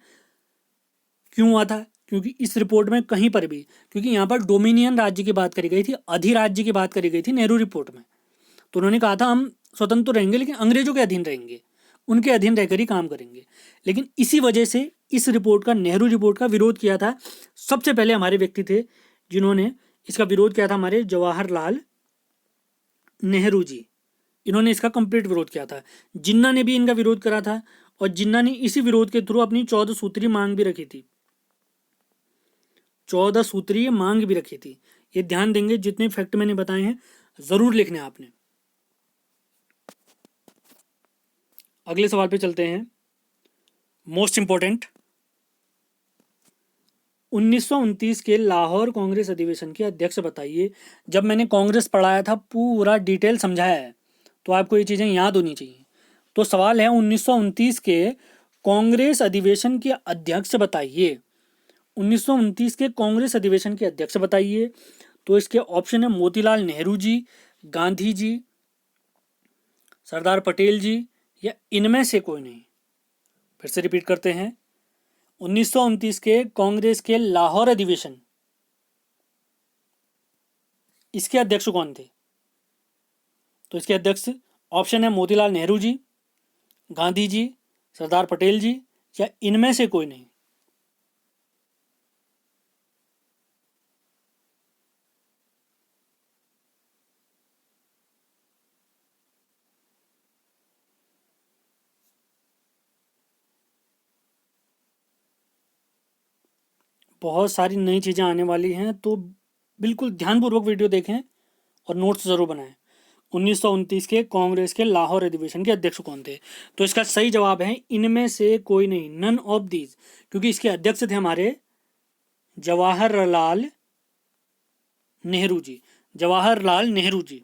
क्यों हुआ था? क्योंकि इस रिपोर्ट में कहीं पर भी, क्योंकि यहाँ पर डोमिनियन राज्य की बात करी गई थी, अधिराज्य की बात करी गई थी नेहरू रिपोर्ट में। तो उन्होंने कहा था हम स्वतंत्र तो रहेंगे लेकिन अंग्रेजों के अधीन रहेंगे, उनके अधीन रहकर ही काम करेंगे। लेकिन इसी वजह से इस रिपोर्ट का, नेहरू रिपोर्ट का विरोध किया था। सबसे पहले हमारे व्यक्ति थे जिन्होंने इसका विरोध किया था, हमारे जवाहरलाल नेहरू जी। इन्होंने इसका कंप्लीट विरोध किया था। जिन्ना ने भी इनका विरोध करा था, और जिन्ना ने इसी विरोध के थ्रू अपनी 14 सूत्रीय मांग भी रखी थी। 14 सूत्रीय मांग भी रखी थी। ये ध्यान देंगे, जितने फैक्ट मैंने बताए हैं जरूर लिखने आपने। अगले सवाल पे चलते हैं, मोस्ट इंपॉर्टेंट। 1929 के लाहौर कांग्रेस अधिवेशन के अध्यक्ष बताइए। जब मैंने कांग्रेस पढ़ाया था, पूरा डिटेल समझाया है, तो आपको ये चीज़ें याद होनी चाहिए। तो सवाल है 1929 के कांग्रेस अधिवेशन के अध्यक्ष बताइए। 1929 के कांग्रेस अधिवेशन के अध्यक्ष बताइए। तो इसके ऑप्शन है मोतीलाल नेहरू जी, गांधी जी, सरदार पटेल जी, या इनमें से कोई नहीं। फिर से रिपीट करते हैं, 1929 के कांग्रेस के लाहौर अधिवेशन, इसके अध्यक्ष कौन थे? तो इसके अध्यक्ष ऑप्शन है मोतीलाल नेहरू जी, गांधी जी, सरदार पटेल जी, या इनमें से कोई नहीं। बहुत सारी नई चीज़ें आने वाली हैं, तो बिल्कुल ध्यानपूर्वक वीडियो देखें और नोट्स ज़रूर बनाएं। 1929 के कांग्रेस के लाहौर अधिवेशन के अध्यक्ष कौन थे? तो इसका सही जवाब है इनमें से कोई नहीं, नन ऑफ दीज, क्योंकि इसके अध्यक्ष थे हमारे जवाहरलाल नेहरू जी। जवाहरलाल नेहरू जी।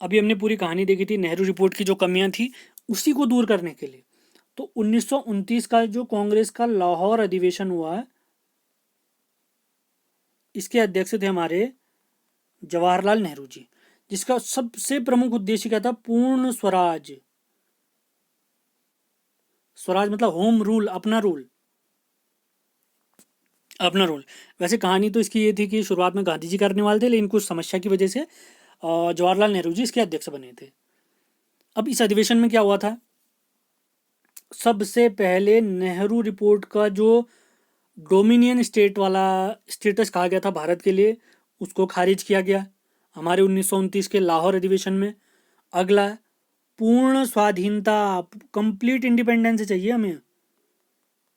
अभी हमने पूरी कहानी देखी थी नेहरू रिपोर्ट की, जो कमियां थी उसी को दूर करने के लिए। तो 1929 का जो कांग्रेस का लाहौर अधिवेशन हुआ, इसके अध्यक्ष थे हमारे जवाहरलाल नेहरू जी, जिसका सबसे प्रमुख उद्देश्य क्या था? पूर्ण स्वराज। स्वराज मतलब होम रूल, अपना रूल, अपना रूल। वैसे कहानी तो इसकी ये थी कि शुरुआत में गांधी जी करने वाले थे, लेकिन कुछ समस्या की वजह से जवाहरलाल नेहरू जी इसके अध्यक्ष बने थे। अब इस अधिवेशन में क्या हुआ था? सबसे पहले नेहरू रिपोर्ट का जो डोमिनियन स्टेट वाला स्टेटस कहा गया था भारत के लिए, उसको खारिज किया गया हमारे 1929 के लाहौर अधिवेशन में। अगला, पूर्ण स्वाधीनता, कंप्लीट इंडिपेंडेंस चाहिए हमें,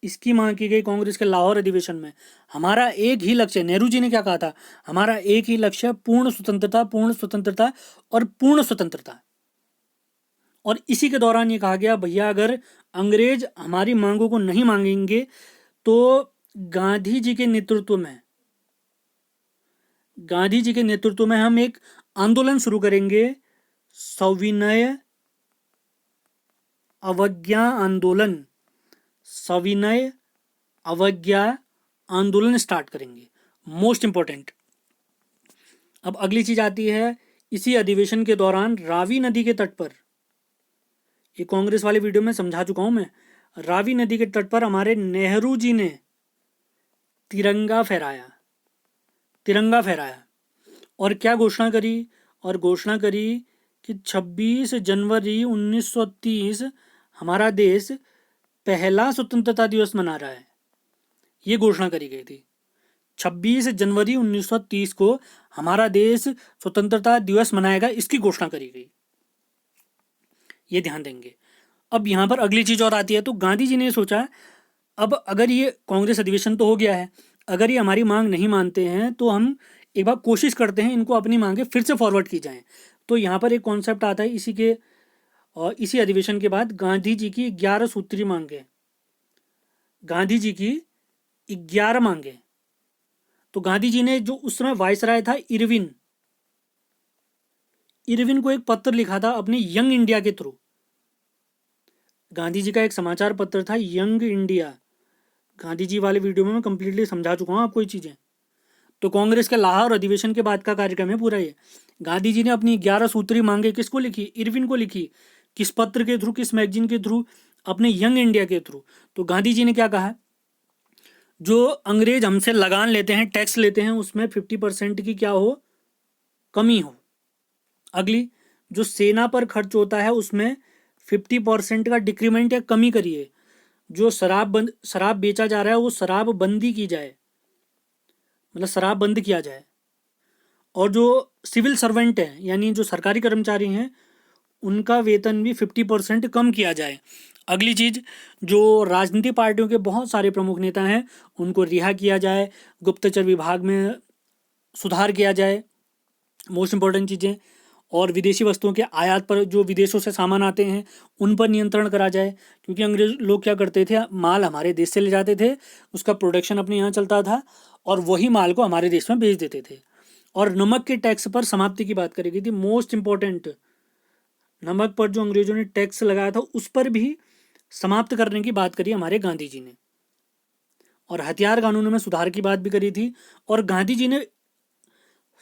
इसकी मांग की गई कांग्रेस के लाहौर अधिवेशन में। हमारा एक ही लक्ष्य, नेहरू जी ने क्या कहा था? हमारा एक ही लक्ष्य, पूर्ण स्वतंत्रता, पूर्ण स्वतंत्रता और पूर्ण स्वतंत्रता। और इसी के दौरान ये कहा गया, भैया अगर अंग्रेज हमारी मांगों को नहीं मांगेंगे तो गांधी जी के नेतृत्व में, गांधी जी के नेतृत्व में हम एक आंदोलन शुरू करेंगे, सविनय अवज्ञा आंदोलन। सविनय अवज्ञा आंदोलन स्टार्ट करेंगे, मोस्ट इंपॉर्टेंट। अब अगली चीज आती है, इसी अधिवेशन के दौरान रावी नदी के तट पर, ये कांग्रेस वाले वीडियो में समझा चुका हूं मैं, रावी नदी के तट पर हमारे नेहरू जी ने तिरंगा फहराया। तिरंगा फहराया और क्या घोषणा करी? और घोषणा करी कि 26 जनवरी 1930 हमारा देश पहला स्वतंत्रता दिवस मना रहा है। ये घोषणा करी गई थी। 26 जनवरी 1930 को हमारा देश स्वतंत्रता दिवस मनाएगा, इसकी घोषणा करी गई। ये ध्यान देंगे। अब यहाँ पर अगली चीज और आती है, तो गांधी जी ने सोचा, अब अगर ये कांग्रेस अधिवेशन तो हो गया है, अगर ये हमारी मांग नहीं मानते हैं तो हम एक बार कोशिश करते हैं इनको अपनी मांगे फिर से फॉरवर्ड की जाएं। तो यहाँ पर एक कॉन्सेप्ट आता है इसी के, और इसी अधिवेशन के बाद गांधी जी की 11 सूत्री मांगे, गांधी जी की 11 मांगे। तो गांधी जी ने, जो उस समय वायसराय था इरविन, इरविन को एक पत्र लिखा था अपने यंग इंडिया के थ्रू। गांधी जी का एक समाचार पत्र था यंग इंडिया, गांधी जी वाले वीडियो में मैं कंप्लीटली समझा चुका हूँ आपको ये चीज़ें। तो कांग्रेस के लाहौर अधिवेशन के बाद का कार्यक्रम है पूरा ये। गांधी जी ने अपनी 11 सूत्री मांगे किसको लिखी? इरविन को लिखी। किस पत्र के थ्रू, किस मैगजीन के थ्रू? अपने यंग इंडिया के थ्रू। तो गांधी जी ने क्या कहा? जो अंग्रेज हमसे लगान लेते हैं, टैक्स लेते हैं, उसमें 50% की क्या हो, कमी हो। अगली, जो सेना पर खर्च होता है उसमें 50% का डिक्रीमेंट या कमी करिए। जो शराब बेचा जा रहा है वो शराब बंदी की जाए, मतलब शराब बंद किया जाए। और जो सिविल सर्वेंट है यानी जो सरकारी कर्मचारी हैं उनका वेतन भी 50% कम किया जाए। अगली चीज़, जो राजनीतिक पार्टियों के बहुत सारे प्रमुख नेता हैं उनको रिहा किया जाए, गुप्तचर विभाग में सुधार किया जाए, मोस्ट इम्पॉर्टेंट चीज़ें। और विदेशी वस्तुओं के आयात पर, जो विदेशों से सामान आते हैं उन पर नियंत्रण करा जाए, क्योंकि अंग्रेज लोग क्या करते थे, माल हमारे देश से ले जाते थे, उसका प्रोडक्शन अपने यहाँ चलता था और वही माल को हमारे देश में बेच देते थे। और नमक के टैक्स पर समाप्ति की बात करी गई थी, मोस्ट इम्पॉर्टेंट। नमक पर जो अंग्रेजों ने टैक्स लगाया था उस पर भी समाप्त करने की बात करी हमारे गांधी जी ने। और हथियार कानूनों में सुधार की बात भी करी थी। और गांधी जी ने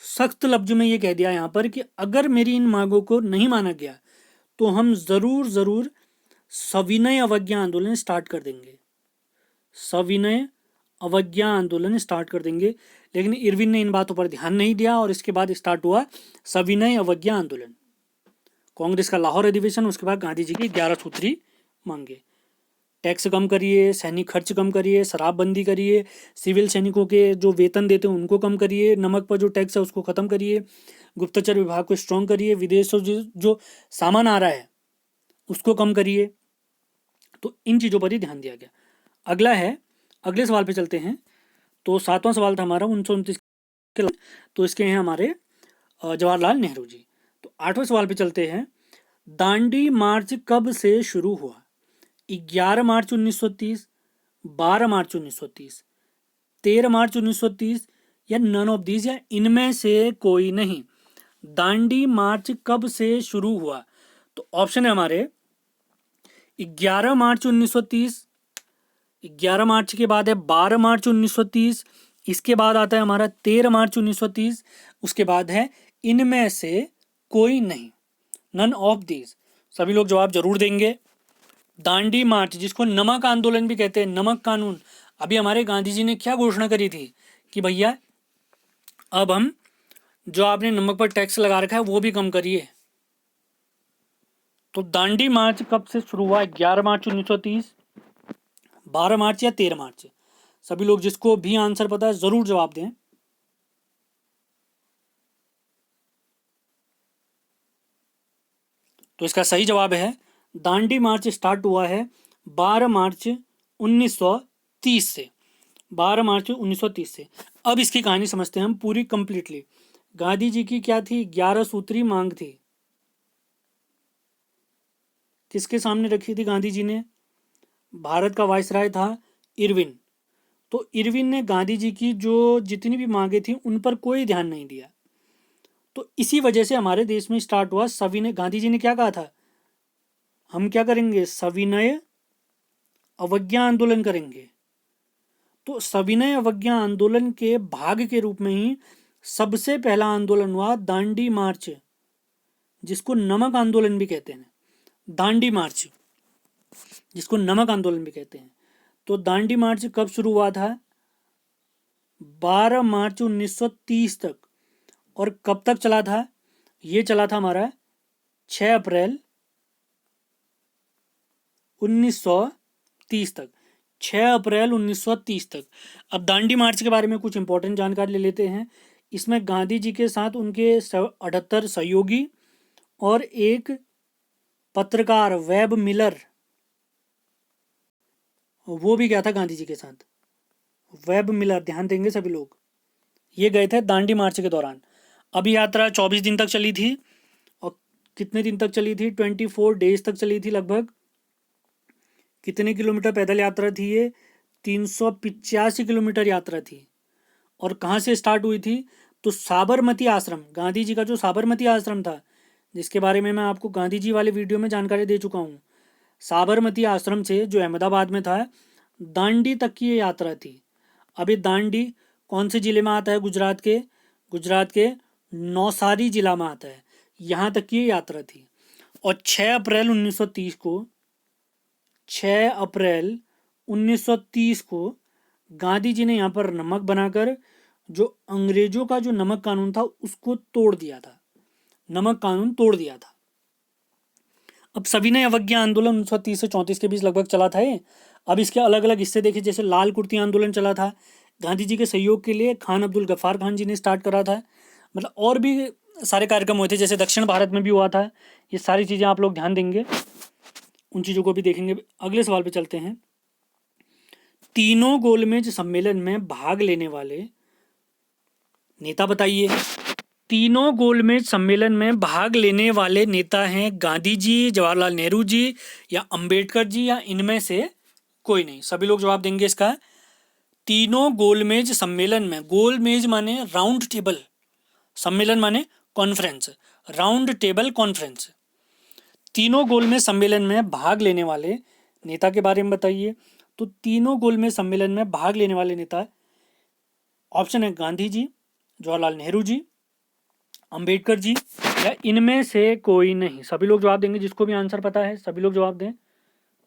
सख्त लफ्ज में ये कह दिया यहाँ पर कि अगर मेरी इन मांगों को नहीं माना गया तो हम ज़रूर ज़रूर सविनय अवज्ञा आंदोलन स्टार्ट कर देंगे, सविनय अवज्ञा आंदोलन स्टार्ट कर देंगे। लेकिन इरविन ने इन बातों पर ध्यान नहीं दिया और इसके बाद स्टार्ट हुआ सविनय अवज्ञा आंदोलन। कांग्रेस का लाहौर अधिवेशन, उसके बाद गांधी जी की 11 सूत्री मांगे। टैक्स कम करिए, सैनिक खर्च कम करिए, शराबबंदी करिए, सिविल सैनिकों के जो वेतन देते हैं उनको कम करिए, नमक पर जो टैक्स है उसको ख़त्म करिए, गुप्तचर विभाग को स्ट्रॉन्ग करिए, विदेश से जो सामान आ रहा है उसको कम करिए। तो इन चीज़ों पर ही ध्यान दिया गया। अगला है, अगले सवाल पे चलते हैं। तो 7वां सवाल था हमारा 1929 के, तो इसके हैं हमारे जवाहरलाल नेहरू जी। तो 8वें सवाल पे चलते हैं। दांडी मार्च कब से शुरू हुआ? 11 मार्च 1930, 12 मार्च 1930, 13 मार्च 1930 या नन ऑफ दीज, या इनमें से कोई नहीं। दांडी मार्च कब से शुरू हुआ? तो ऑप्शन है हमारे 11 मार्च 1930, 11 मार्च के बाद है 12 मार्च 1930, इसके बाद आता है हमारा 13 मार्च 1930, उसके बाद है इनमें से कोई नहीं, नन ऑफ दीज। सभी लोग जवाब जरूर देंगे। दांडी मार्च, जिसको नमक आंदोलन भी कहते हैं, नमक कानून, अभी हमारे गांधी जी ने क्या घोषणा करी थी कि भैया अब हम जो आपने नमक पर टैक्स लगा रखा है वो भी कम करिए। तो दांडी मार्च कब से शुरू हुआ? 11 मार्च 1930, 12 मार्च या 13 मार्च? सभी लोग जिसको भी आंसर पता है जरूर जवाब दें। तो इसका सही जवाब है दांडी मार्च स्टार्ट हुआ है 12 मार्च 1930 से, 12 मार्च 1930 से। अब इसकी कहानी समझते हैं हम पूरी कंप्लीटली। गांधी जी की क्या थी? 11 सूत्री मांग थी। किसके सामने रखी थी गांधी जी ने? भारत का वायसराय था इरविन। तो इरविन ने गांधी जी की जो जितनी भी मांगे थी उन पर कोई ध्यान नहीं दिया। तो इसी वजह से हमारे देश में स्टार्ट हुआ सविनय। गांधी जी ने क्या कहा था? हम क्या करेंगे? सविनय अवज्ञा आंदोलन करेंगे। तो सविनय अवज्ञा आंदोलन के भाग के रूप में ही सबसे पहला आंदोलन हुआ दांडी मार्च, जिसको नमक आंदोलन भी कहते हैं। दांडी मार्च, जिसको नमक आंदोलन भी कहते हैं। तो दांडी मार्च कब शुरू हुआ था? 12 मार्च 1930 तक। और कब तक चला था? ये चला था हमारा 6 अप्रैल 1930 तक, 6 अप्रैल 1930 तक। अब दांडी मार्च के बारे में कुछ इंपॉर्टेंट जानकारी ले लेते हैं। इसमें गांधी जी के साथ उनके 78 सहयोगी और एक पत्रकार वेब मिलर, वो भी गया था गांधी जी के साथ। वेब मिलर, ध्यान देंगे सभी लोग, ये गए थे दांडी मार्च के दौरान। अभी यात्रा 24 दिन तक चली थी। और कितने दिन तक चली थी? 24 डेज तक चली थी लगभग। कितने किलोमीटर पैदल यात्रा थी ये? 385 किलोमीटर यात्रा थी। और कहाँ से स्टार्ट हुई थी? तो साबरमती आश्रम, गांधी जी का जो साबरमती आश्रम था, जिसके बारे में मैं आपको गांधी जी वाले वीडियो में जानकारी दे चुका हूँ, साबरमती आश्रम से जो अहमदाबाद में था दांडी तक की ये यात्रा थी। अभी दांडी कौन से ज़िले में आता है? गुजरात के नौसारी जिला में आता है। यहाँ तक की ये यात्रा थी। और 6 अप्रैल 1930 को 6 अप्रैल 1930 को गांधी जी ने यहाँ पर नमक बनाकर जो अंग्रेजों का जो नमक कानून था उसको तोड़ दिया था, नमक कानून तोड़ दिया था। अब सविनय अवज्ञा आंदोलन 1930 से 34 के बीच लगभग चला था ये। अब इसके अलग अलग हिस्से देखे, जैसे लाल कुर्ती आंदोलन चला था, गांधी जी के सहयोग के लिए खान अब्दुल गफ्फार खान जी ने स्टार्ट करा था। मतलब और भी सारे कार्यक्रम हुए थे, जैसे दक्षिण भारत में भी हुआ था। ये सारी चीज़ें आप लोग ध्यान देंगे, उन चीज़ों को भी देखेंगे। अगले सवाल पे चलते हैं। तीनों गोलमेज सम्मेलन में भाग लेने वाले नेता बताइए। तीनों गोलमेज सम्मेलन में भाग लेने वाले नेता हैं गांधी जी, जवाहरलाल नेहरू जी या अंबेडकर जी, या इनमें से कोई नहीं। सभी लोग जवाब देंगे इसका। तीनों गोलमेज सम्मेलन में, गोलमेज माने राउंड टेबल, सम्मेलन माने कॉन्फ्रेंस, राउंड टेबल कॉन्फ्रेंस। तीनों गोलमेज सम्मेलन में भाग लेने वाले नेता के बारे में बताइए। तो तीनों गोलमेज सम्मेलन में भाग लेने वाले नेता, ऑप्शन है गांधी जी, जवाहरलाल नेहरू जी, अंबेडकर जी या इनमें से कोई नहीं। सभी लोग जवाब देंगे, जिसको भी आंसर पता है सभी लोग जवाब दें,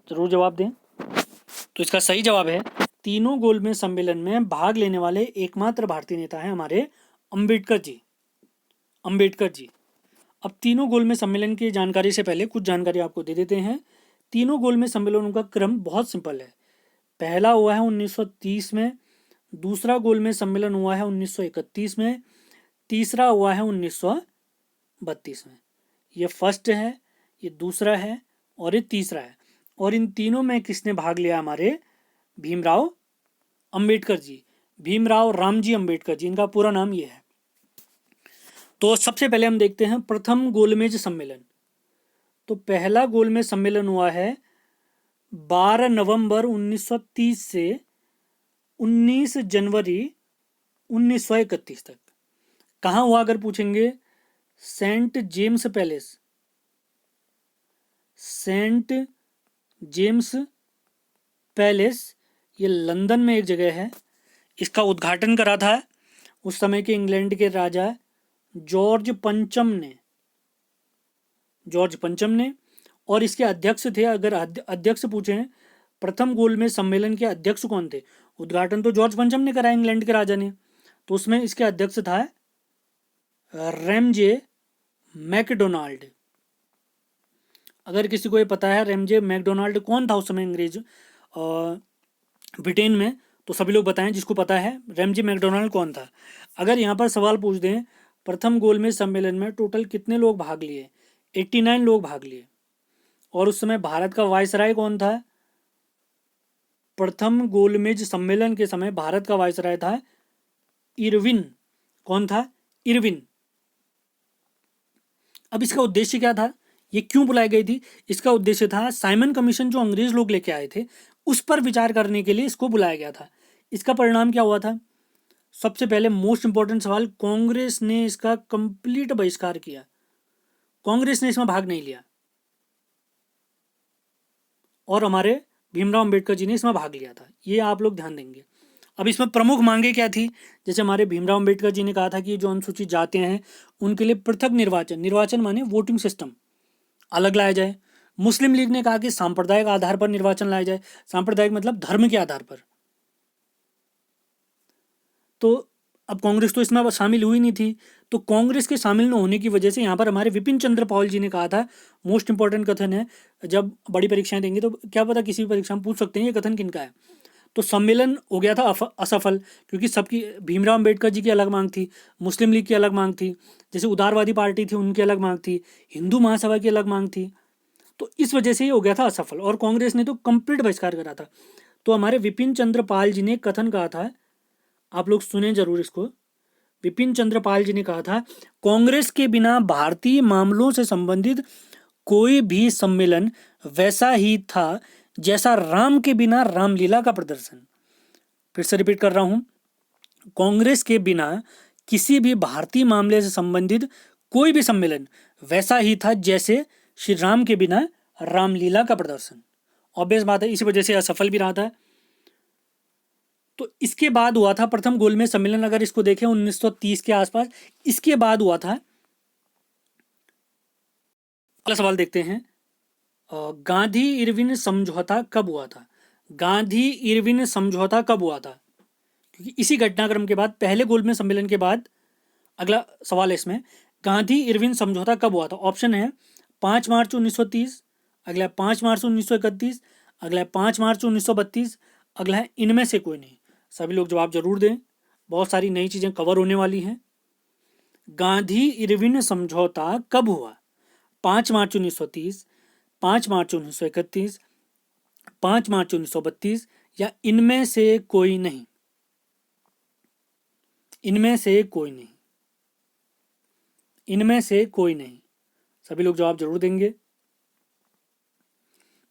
जरूर जवाब दें। तो इसका सही जवाब है, तीनों गोलमेज सम्मेलन में भाग लेने वाले एकमात्र भारतीय नेता हैं हमारे अंबेडकर जी, अंबेडकर जी। अब तीनों गोलमेज सम्मेलन की जानकारी से पहले कुछ जानकारी आपको दे देते हैं। तीनों गोलमेज सम्मेलनों का क्रम बहुत सिंपल है। पहला हुआ है 1930 में, दूसरा गोलमेज सम्मेलन हुआ है 1931 में, तीसरा हुआ है 1932 में। ये फर्स्ट है, ये दूसरा है और ये तीसरा है। और इन तीनों में किसने भाग लिया? हमारे भीमराव अंबेडकर जी, भीमराव रामजी अंबेडकर जी, इनका पूरा नाम ये है। तो सबसे पहले हम देखते हैं प्रथम गोलमेज सम्मेलन। तो पहला गोलमेज सम्मेलन हुआ है 12 नवंबर 1930 से 19 जनवरी 1931 तक। कहाँ हुआ अगर पूछेंगे? Saint James Palace, Saint James Palace, ये लंदन में एक जगह है। इसका उद्घाटन करा था उस समय के इंग्लैंड के राजा जॉर्ज पंचम ने, जॉर्ज पंचम ने। और इसके अध्यक्ष थे, अगर अध्यक्ष पूछें प्रथम गोलमेज सम्मेलन के अध्यक्ष कौन थे? उद्घाटन तो जॉर्ज पंचम ने कराया, इंग्लैंड के राजा ने, तो उसमें इसके अध्यक्ष था रैमजे मैकडोनाल्ड। अगर किसी को ये पता है रैमजे मैकडोनाल्ड कौन था उस समय अंग्रेज ब्रिटेन में, तो सभी लोग बताएं जिसको पता है रैमजे मैकडोनाल्ड कौन था। अगर यहाँ पर सवाल पूछ दें प्रथम गोलमेज सम्मेलन में टोटल कितने लोग भाग लिए? 89 लोग भाग लिए। और उस समय भारत का वायसराय कौन था? प्रथम गोलमेज सम्मेलन के समय भारत का वायसराय था इरविन। कौन था? इरविन। अब इसका उद्देश्य क्या था? ये क्यों बुलाई गई थी? इसका उद्देश्य था साइमन कमीशन जो अंग्रेज लोग लेके आए थे उस पर विचार करने के लिए इसको बुलाया गया था। इसका परिणाम क्या हुआ था? सबसे पहले मोस्ट इंपॉर्टेंट सवाल, कांग्रेस ने इसका कंप्लीट बहिष्कार किया। कांग्रेस ने इसमें भाग नहीं लिया और हमारे भीमराव अंबेडकर जी ने इसमें भाग लिया था। ये आप लोग ध्यान देंगे। अब इसमें प्रमुख मांगे क्या थी? जैसे हमारे भीमराव अंबेडकर जी ने कहा था कि जो अनुसूचित जातियां हैं उनके लिए पृथक निर्वाचन, निर्वाचन माने वोटिंग सिस्टम अलग लाया जाए। मुस्लिम लीग ने कहा कि सांप्रदायिक आधार पर निर्वाचन लाया जाए। सांप्रदायिक मतलब धर्म के आधार पर। तो अब कांग्रेस तो इसमें शामिल हुई नहीं थी, तो कांग्रेस के शामिल न होने की वजह से यहाँ पर हमारे विपिन चंद्र पॉल जी ने कहा था, मोस्ट इंपॉर्टेंट कथन है, जब बड़ी परीक्षाएं देंगे तो क्या पता किसी भी परीक्षा में पूछ सकते हैं ये कथन किनका है। तो सम्मेलन हो गया था असफल, क्योंकि सबकी, भीमराव अंबेडकर जी की अलग मांग थी, मुस्लिम लीग की अलग मांग थी, जैसे उदारवादी पार्टी थी उनकी अलग मांग थी, हिंदू महासभा की अलग मांग थी। तो इस वजह से ये हो गया था असफल और कांग्रेस ने तो कंप्लीट बहिष्कार करा था। तो हमारे विपिन चंद्र पाल जी ने कथन कहा था, आप लोग सुने जरूर इसको। विपिन चंद्र पाल जी ने कहा था, कांग्रेस के बिना भारतीय मामलों से संबंधित कोई भी सम्मेलन वैसा ही था जैसा राम के बिना रामलीला का प्रदर्शन। फिर से रिपीट कर रहा हूं, कांग्रेस के बिना किसी भी भारतीय मामले से संबंधित कोई भी सम्मेलन वैसा ही था जैसे श्री राम के बिना रामलीला का प्रदर्शन। ऑब्वियस बात है, इसी वजह से असफल भी रहा था। तो इसके बाद हुआ था प्रथम गोलमेज सम्मेलन, अगर इसको देखें 1930 के आसपास, इसके बाद हुआ था। अगला सवाल देखते हैं, गांधी इरविन समझौता कब हुआ था? गांधी इरविन समझौता कब हुआ था? क्योंकि इसी घटनाक्रम के बाद पहले गोलमेज सम्मेलन के बाद अगला सवाल है इसमें, गांधी इरविन समझौता कब हुआ था? ऑप्शन है 5 मार्च 1930, अगला 5 मार्च 1931, अगला 5 मार्च 1932, अगला है इनमें से कोई नहीं। सभी लोग जवाब जरूर दें, बहुत सारी नई चीज़ें कवर होने वाली हैं। गांधी इरविन समझौता कब हुआ? 5 मार्च 1930, 5 मार्च 1931, 5 मार्च 1932 या इनमें से कोई नहीं? इनमें से कोई नहीं, इनमें से कोई नहीं। सभी लोग जवाब जरूर देंगे।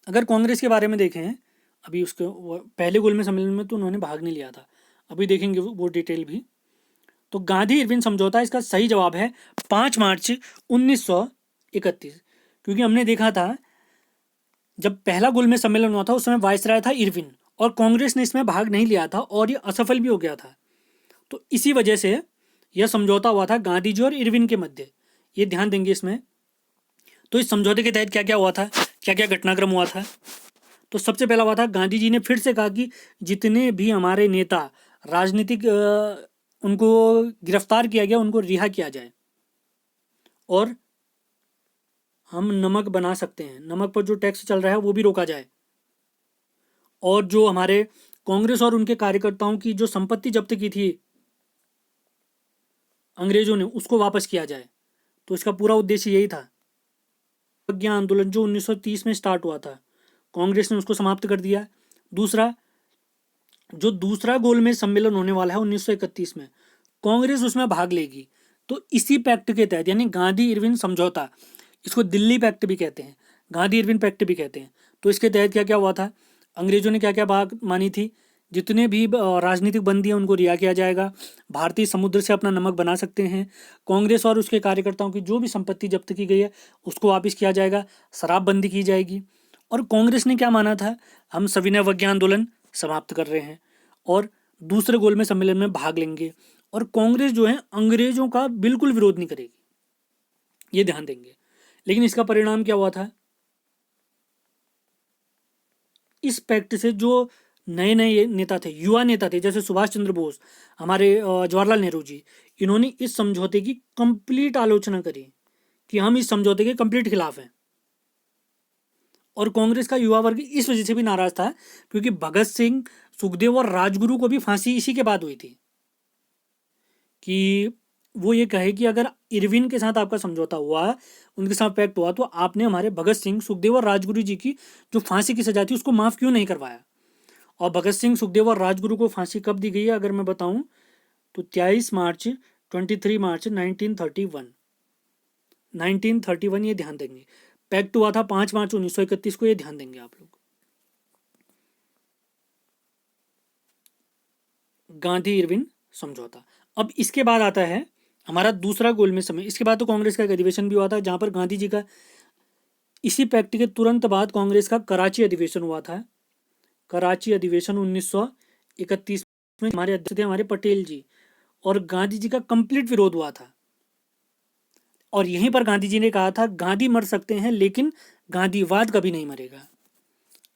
अगर कांग्रेस के बारे में देखें, अभी उसके पहले गोलमेज सम्मेलन में तो उन्होंने भाग नहीं लिया था, अभी देखेंगे वो डिटेल भी। तो गांधी इरविन समझौता, इसका सही जवाब है 5 मार्च 1931, क्योंकि हमने देखा था जब पहला गोलमेज सम्मेलन हुआ था उस समय वायसराय था इरविन और कांग्रेस ने इसमें भाग नहीं लिया था और ये असफल भी हो गया था। तो इसी वजह से यह समझौता हुआ था गांधी जी और इरविन के मध्य, ये ध्यान देंगे इसमें। तो इस समझौते के तहत क्या क्या हुआ था, क्या क्या घटनाक्रम हुआ था? तो सबसे पहला हुआ था, गांधी जी ने फिर से कहा कि जितने भी हमारे नेता राजनीतिक उनको गिरफ्तार किया गया उनको रिहा किया जाए और हम नमक बना सकते हैं, नमक पर जो टैक्स चल रहा है वो भी रोका जाए और जो हमारे कांग्रेस और उनके कार्यकर्ताओं की जो संपत्ति जब्त की थी अंग्रेजों ने उसको वापस किया जाए। तो इसका पूरा उद्देश्य यही था। अज्ञा आंदोलन जो 1930 में स्टार्ट हुआ था, कांग्रेस ने उसको समाप्त कर दिया। दूसरा, जो दूसरा गोलमेज सम्मेलन होने वाला है 1931 में, कांग्रेस उसमें भाग लेगी। तो इसी पैक्ट के तहत, यानी गांधी इरविन समझौता, इसको दिल्ली पैक्ट भी कहते हैं, गांधी इरविन पैक्ट भी कहते हैं। तो इसके तहत क्या क्या हुआ था, अंग्रेजों ने क्या क्या बात मानी थी, जितने भी राजनीतिक बंदी हैं उनको रिहा किया जाएगा, भारतीय समुद्र से अपना नमक बना सकते हैं, कांग्रेस और उसके कार्यकर्ताओं की जो भी संपत्ति जब्त की गई है उसको वापस किया जाएगा, शराबबंदी की जाएगी। और कांग्रेस ने क्या माना था, हम सविनय अवज्ञा आंदोलन समाप्त कर रहे हैं और दूसरे गोलमेज सम्मेलन में भाग लेंगे। और कांग्रेस जो है अंग्रेजों का बिल्कुल विरोध नहीं करेगी, ये ध्यान देंगे। लेकिन इसका परिणाम क्या हुआ था, इस पैक्ट से जो नए नए नेता थे, युवा नेता थे, जैसे सुभाष चंद्र बोस, हमारे जवाहरलाल नेहरू जी, इन्होंने इस समझौते की कंप्लीट आलोचना करी कि हम इस समझौते के कंप्लीट खिलाफ हैं। और कांग्रेस का युवा वर्ग इस वजह से भी नाराज था क्योंकि भगत सिंह, सुखदेव और राजगुरु को भी फांसी इसी के बाद हुई थी कि वो ये कहे कि अगर इरविन के साथ आपका समझौता हुआ, उनके साथ पैक्ट हुआ, तो आपने हमारे भगत सिंह, सुखदेव और राजगुरु जी की जो फांसी की सजा थी उसको माफ़ क्यों नहीं करवाया। और भगत सिंह, सुखदेव और राजगुरु को फांसी कब दी गई है अगर मैं बताऊं तो 23 मार्च 23 मार्च 1931, ये ध्यान देंगे। पैक्ट हुआ था 5 मार्च 1931 को, ये ध्यान देंगे आप लोग। गांधी इरविन समझौता। अब इसके बाद आता है हमारा दूसरा गोलमेज समय। इसके बाद तो कांग्रेस का एक अधिवेशन भी हुआ था जहां पर गांधी जी का, इसी पैक्ट के तुरंत बाद कांग्रेस का कराची अधिवेशन हुआ था। कराची अधिवेशन 1931 में हमारे अध्यक्ष थे हमारे पटेल जी, और गांधी जी का कंप्लीट विरोध हुआ था। और यहीं पर गांधी जी ने कहा था गांधी मर सकते हैं लेकिन गांधीवाद कभी नहीं मरेगा।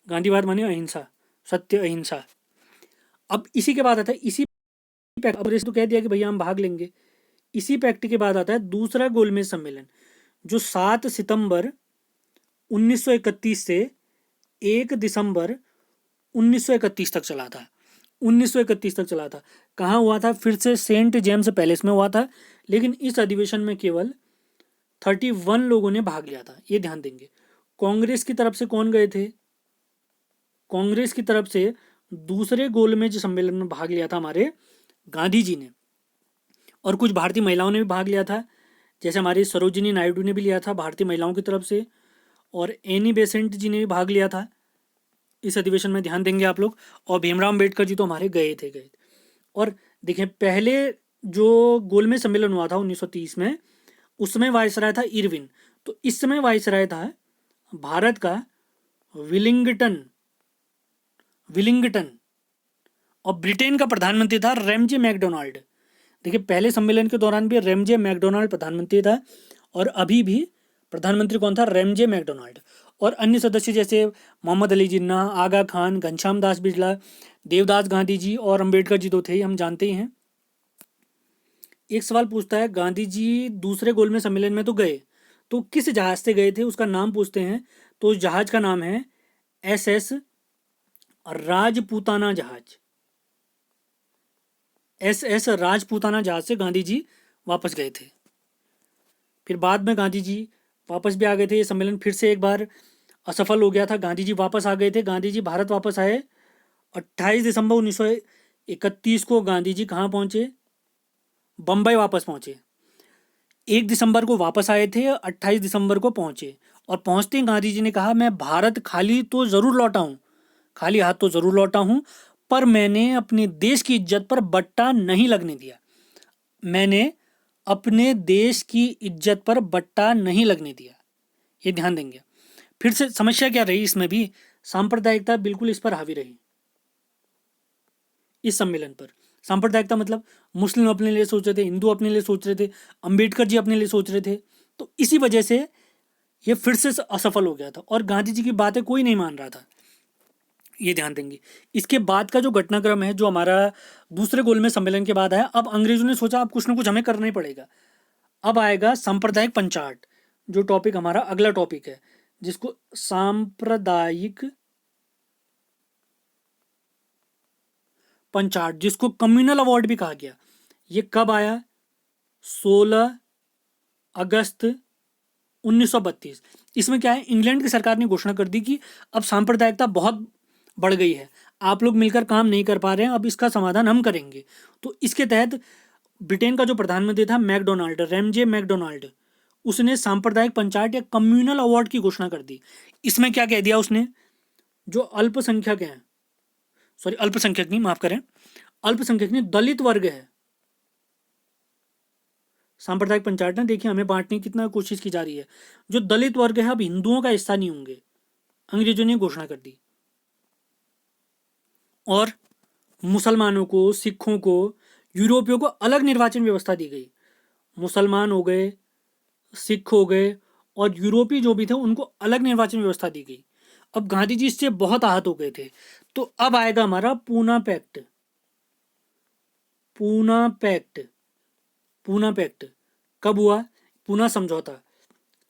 गांधीवाद माने अहिंसा, सत्य अहिंसा। अब इसी के बाद आता है, इसी पैक्ट, अब तो कह दिया कि भैया हम भाग लेंगे। इसी पैक्ट के बाद आता है दूसरा गोलमेज सम्मेलन जो 7 सितंबर 1931 से 1 दिसंबर 1931 तक चला था। 1931 तक चला था। कहाँ हुआ था, फिर से सेंट जेम्स पैलेस में हुआ था, लेकिन इस अधिवेशन में केवल 31 लोगों ने भाग लिया था, ये ध्यान देंगे। कांग्रेस की तरफ से कौन गए थे, कांग्रेस की तरफ से दूसरे गोलमेज सम्मेलन में भाग लिया था हमारे गांधी जी ने, और कुछ भारतीय महिलाओं ने भी भाग लिया था, जैसे हमारी सरोजिनी नायडू ने भी लिया था भारतीय महिलाओं की तरफ से, और एनी बेसेंट जी ने भी भाग लिया था इस अधिवेशन में, ध्यान देंगे आप लोग। और भीमराव अम्बेडकर जी तो हमारे गए थे। और देखें, पहले जो गोलमेज सम्मेलन हुआ था 1930 में, उसमें वायसराय था इरविन, तो इस समय वायसराय था भारत का विलिंगटन, और ब्रिटेन का प्रधानमंत्री था रेमजे मैकडोनाल्ड। देखिए, पहले सम्मेलन के दौरान भी रेमजे मैकडोनाल्ड प्रधानमंत्री था और अभी भी प्रधानमंत्री कौन था, रेमजे मैकडोनाल्ड। और अन्य सदस्य जैसे मोहम्मद अली जिन्ना, आगा खान, घनश्याम दास बिरला, देवदास गांधी जी और अंबेडकर जी तो थे ही, हम जानते ही हैं। एक सवाल पूछता है, गांधी जी दूसरे गोलमेज सम्मेलन में तो गए, तो किस जहाज से गए थे, उसका नाम पूछते हैं। तो उस जहाज का नाम है SS राजपूताना जहाज। SS राजपूताना जहाज से गांधी जी वापस गए थे। फिर बाद में गांधी जी वापस भी आ गए थे। ये सम्मेलन फिर से एक बार असफल हो गया था। गांधी जी वापस आ गए थे। गांधी जी भारत वापस आए 28 दिसंबर 1931 को। गांधी जी कहाँ पहुंचे? बम्बई वापस पहुंचे। 1 दिसंबर को वापस आए थे, 28 दिसंबर को पहुंचे। और पहुंचते ही गांधी जी ने कहा, मैं भारत खाली तो जरूर लौटा हूं, खाली हाथ तो जरूर लौटा हूं, पर मैंने अपने देश की इज्जत पर बट्टा नहीं लगने दिया। मैंने अपने देश की इज्जत पर बट्टा नहीं लगने दिया। ये ध्यान देंगे। फिर से समस्या क्या रही इसमें भी? सांप्रदायिकता बिल्कुल इस पर हावी रही। इस सम्मेलन पर सांप्रदायिकता मतलब मुस्लिम अपने लिए सोच रहे थे, हिंदू अपने लिए सोच रहे थे, अंबेडकर जी अपने लिए सोच रहे थे। तो इसी वजह से ये फिर से असफल हो गया था और गांधी जी की बातें कोई नहीं मान रहा था। ये ध्यान देंगे। इसके बाद का जो घटनाक्रम है, जो हमारा दूसरे गोलमेज सम्मेलन के बाद आया, अब अंग्रेजों ने सोचा अब कुछ ना कुछ हमें करना ही पड़ेगा। अब आएगा सांप्रदायिक पंचाट, जो टॉपिक हमारा अगला टॉपिक है, जिसको सांप्रदायिक पंचाट, जिसको कम्युनल अवार्ड भी कहा गया। ये कब आया? 16 अगस्त 1932। इसमें क्या है, इंग्लैंड की सरकार ने घोषणा कर दी कि अब सांप्रदायिकता बहुत बढ़ गई है, आप लोग मिलकर काम नहीं कर पा रहे हैं, अब इसका समाधान हम करेंगे। तो इसके तहत ब्रिटेन का जो प्रधानमंत्री था मैकडोनाल्ड, रैमजे मैकडोनाल्ड, उसने सांप्रदायिक पंचायत या कम्युनल अवार्ड की घोषणा कर दी। इसमें क्या कह दिया उसने, जो अल्पसंख्यक हैं, सॉरी अल्पसंख्यक नहीं, माफ करें, अल्पसंख्यक नहीं, दलित वर्ग है। सांप्रदायिक पंचायत ना, देखिए हमें बांटने की कितना कोशिश की जा रही है। जो दलित वर्ग है अब हिंदुओं का हिस्सा नहीं होंगे, अंग्रेजों ने घोषणा कर दी। और मुसलमानों को, सिखों को, यूरोपियों को अलग निर्वाचन व्यवस्था दी गई। मुसलमान हो गए, सिख हो गए और यूरोपीय जो भी थे उनको अलग निर्वाचन व्यवस्था दी गई। अब गांधी जी इससे बहुत आहत हो गए थे। तो अब आएगा हमारा Poona pact. Poona pact, Poona pact कब हुआ? पूना समझौता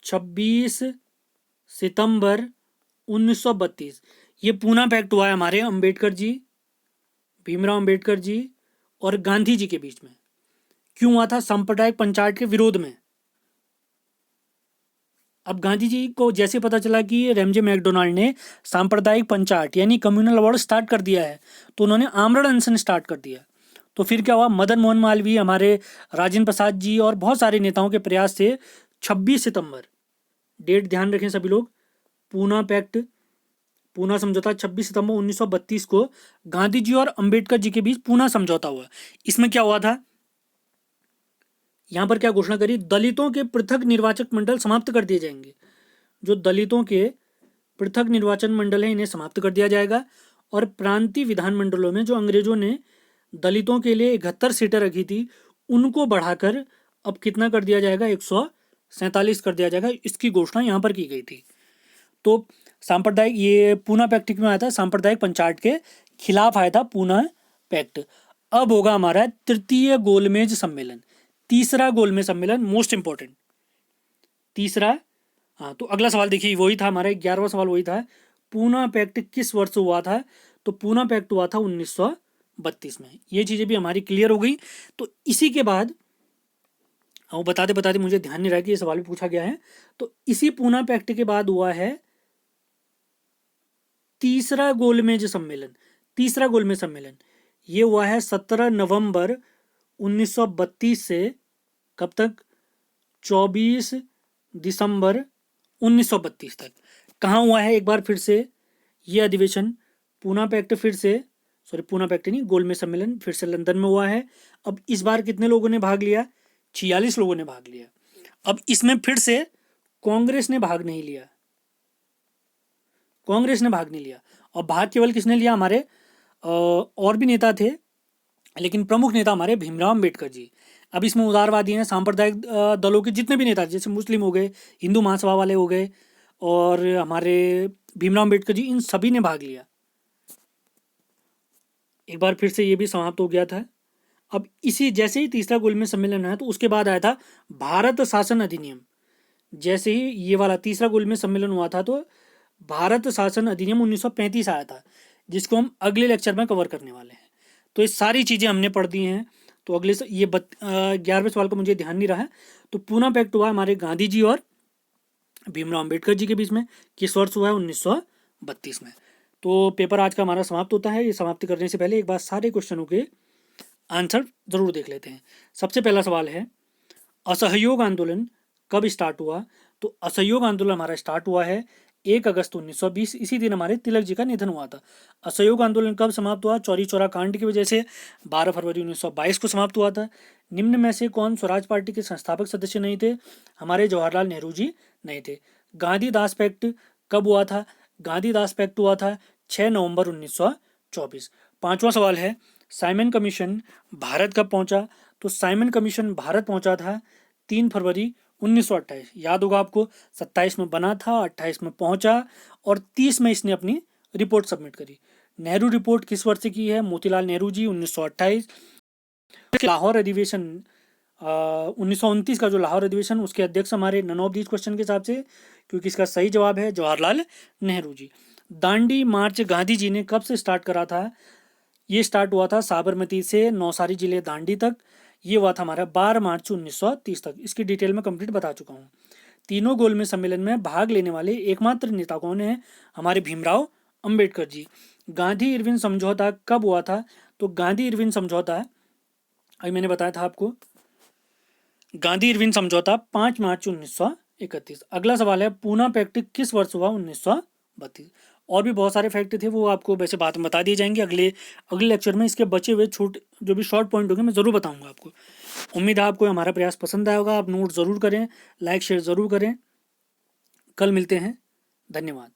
26 सितंबर 1932। ये पूना पैक्ट हुआ है हमारे अंबेडकर जी, भीमराव अंबेडकर जी और गांधी जी के बीच में। क्यों हुआ था? सांप्रदायिक पंचायत के विरोध में। अब गांधी जी को जैसे पता चला कि रेमजे मैकडोनाल्ड ने सांप्रदायिक पंचायत यानी कम्युनल अवार्ड स्टार्ट कर दिया है, तो उन्होंने आमरण अनशन स्टार्ट कर दिया। तो फिर क्या हुआ, मदन मोहन मालवीय, हमारे राजेंद्र प्रसाद जी और बहुत सारे नेताओं के प्रयास से 26 सितंबर, डेट ध्यान रखें सभी लोग, पूना पैक्ट, पूना समझौता 26 सितंबर 1932 को गांधी जी और अंबेडकर जी के बीच पूना समझौता हुआ। इसमें क्या हुआ था, यहां पर क्या घोषणा करी, दलितों के पृथक निर्वाचक मंडल समाप्त कर दिए जाएंगे। जो दलितों के पृथक निर्वाचन मंडल है इन्हें समाप्त कर दिया जाएगा। और प्रांतीय विधानमंडलों में जो अंग्रेजों ने दलितों के लिए 71 सीटें रखी थी, उनको बढ़ाकर अब कितना कर दिया जाएगा, 147 कर दिया जाएगा। इसकी घोषणा यहाँ पर की गई थी। तो सांप्रदायिक, ये पूना पैक्ट में आया था, सांप्रदायिक पंचायत के खिलाफ आया था पूना पैक्ट। अब होगा हमारा तृतीय गोलमेज सम्मेलन, तीसरा गोलमेज सम्मेलन, मोस्ट इंपॉर्टेंट तीसरा। हाँ, तो अगला सवाल देखिए, वही था हमारा 11वां सवाल, वही था, पूना पैक्ट किस वर्ष हुआ था? तो पूना पैक्ट हुआ था 1932 में। ये चीज़ें भी हमारी क्लियर हो गई। तो इसी के बाद, वो बताते बताते मुझे ध्यान नहीं रहा कि ये सवाल भी पूछा गया है। तो इसी पूना पैक्ट के बाद हुआ है तीसरा गोलमेज सम्मेलन। तीसरा गोलमेज सम्मेलन ये हुआ है 17 नवंबर 1932 से कब तक, 24 दिसंबर 1932 तक। कहाँ हुआ है एक बार फिर से ये अधिवेशन, पूना पैक्ट, फिर से सॉरी पूना पैक्ट नहीं, गोलमेज सम्मेलन फिर से लंदन में हुआ है। अब इस बार कितने लोगों ने भाग लिया? 46 लोगों ने भाग लिया। अब इसमें फिर से कांग्रेस ने भाग नहीं लिया, कांग्रेस ने भाग नहीं लिया। और भाग केवल किसने लिया, हमारे और भी नेता थे, लेकिन प्रमुख नेता हमारे भीमराव अंबेडकर जी। अब इसमें उदारवादी हैं, सांप्रदायिक दलों के जितने भी नेता, जैसे मुस्लिम हो गए, हिंदू महासभा वाले हो गए, और हमारे भीमराव अंबेडकर जी, इन सभी ने भाग लिया। एक बार फिर से ये भी समाप्त हो गया था। अब इसी जैसे ही तीसरा गोलमेज सम्मेलन हुआ तो उसके बाद आया था भारत शासन अधिनियम। जैसे ही ये वाला तीसरा गोलमेज सम्मेलन हुआ था तो भारत शासन अधिनियम 1935 आया था, जिसको हम अगले लेक्चर में कवर करने वाले हैं। तो ये सारी चीज़ें हमने पढ़ दी हैं। तो अगले ये 11वें सवाल का मुझे ध्यान नहीं रहा है। तो पूना पैक्ट हुआ हमारे गांधी जी और भीमराव अम्बेडकर जी के बीच में, किस वर्ष हुआ है? 1932 में। तो पेपर आज का हमारा समाप्त होता है। ये समाप्ति करने से पहले एक बार सारे क्वेश्चनों के आंसर जरूर देख लेते हैं। सबसे पहला सवाल है, असहयोग आंदोलन कब स्टार्ट हुआ? तो असहयोग आंदोलन हमारा स्टार्ट हुआ है 1 अगस्त 1920। इसी दिन हमारे तिलक जी का निधन हुआ था। असहयोग आंदोलन कब समाप्त हुआ? चौरी चौरा कांड की वजह से 12 फरवरी 1922 को समाप्त हुआ था। निम्न में से कौन स्वराज पार्टी के संस्थापक सदस्य नहीं थे? हमारे जवाहरलाल नेहरू जी नहीं थे। गांधीदास पैक्ट कब हुआ था? गांधीदास पैक्ट हुआ था 6 नवंबर 1924। पांचवा सवाल है, साइमन कमीशन भारत कब पहुंचा? तो साइमन कमीशन भारत पहुंचा था 3 फरवरी 1928। याद होगा आपको, 27 में बना था, 28 में पहुंचा और 30 में इसने अपनी रिपोर्ट सबमिट करी। नेहरू रिपोर्ट किस वर्ष से की है? मोतीलाल नेहरू जी 1928। लाहौर अधिवेशन 1929 का जो लाहौर अधिवेशन, उसके अध्यक्ष हमारे नन ऑफ दीज क्वेश्चन के हिसाब से, क्योंकि इसका सही जवाब है जवाहरलाल नेहरू जी। दांडी मार्च गांधी जी ने कब से स्टार्ट करा था? ये स्टार्ट हुआ था साबरमती से नौसारी जिले दांडी तक। ये हुआ था हमारा 12 मार्च 1930 तक। इसकी डिटेल में कंप्लीट बता चुका हूँ। तीनों गोलमेज सम्मेलन में भाग लेने वाले एकमात्र नेता कौन है? हमारे भीमराव अंबेडकर जी। गांधी इरविन समझौता कब हुआ था? तो गांधी इरविन समझौता, अभी मैंने बताया था आपको, गांधी इरविन समझौता 5 मार्च 1931। अगला सवाल है, पूना पैक्ट किस वर्ष हुआ? 1932। और भी बहुत सारे फैक्ट थे, वो आपको वैसे बाद में बता दिए जाएंगे अगले लेक्चर में। इसके बचे हुए जो भी शॉर्ट पॉइंट होंगे मैं ज़रूर बताऊंगा आपको। उम्मीद है आपको हमारा प्रयास पसंद आया होगा। आप नोट ज़रूर करें, लाइक शेयर ज़रूर करें। कल मिलते हैं, धन्यवाद।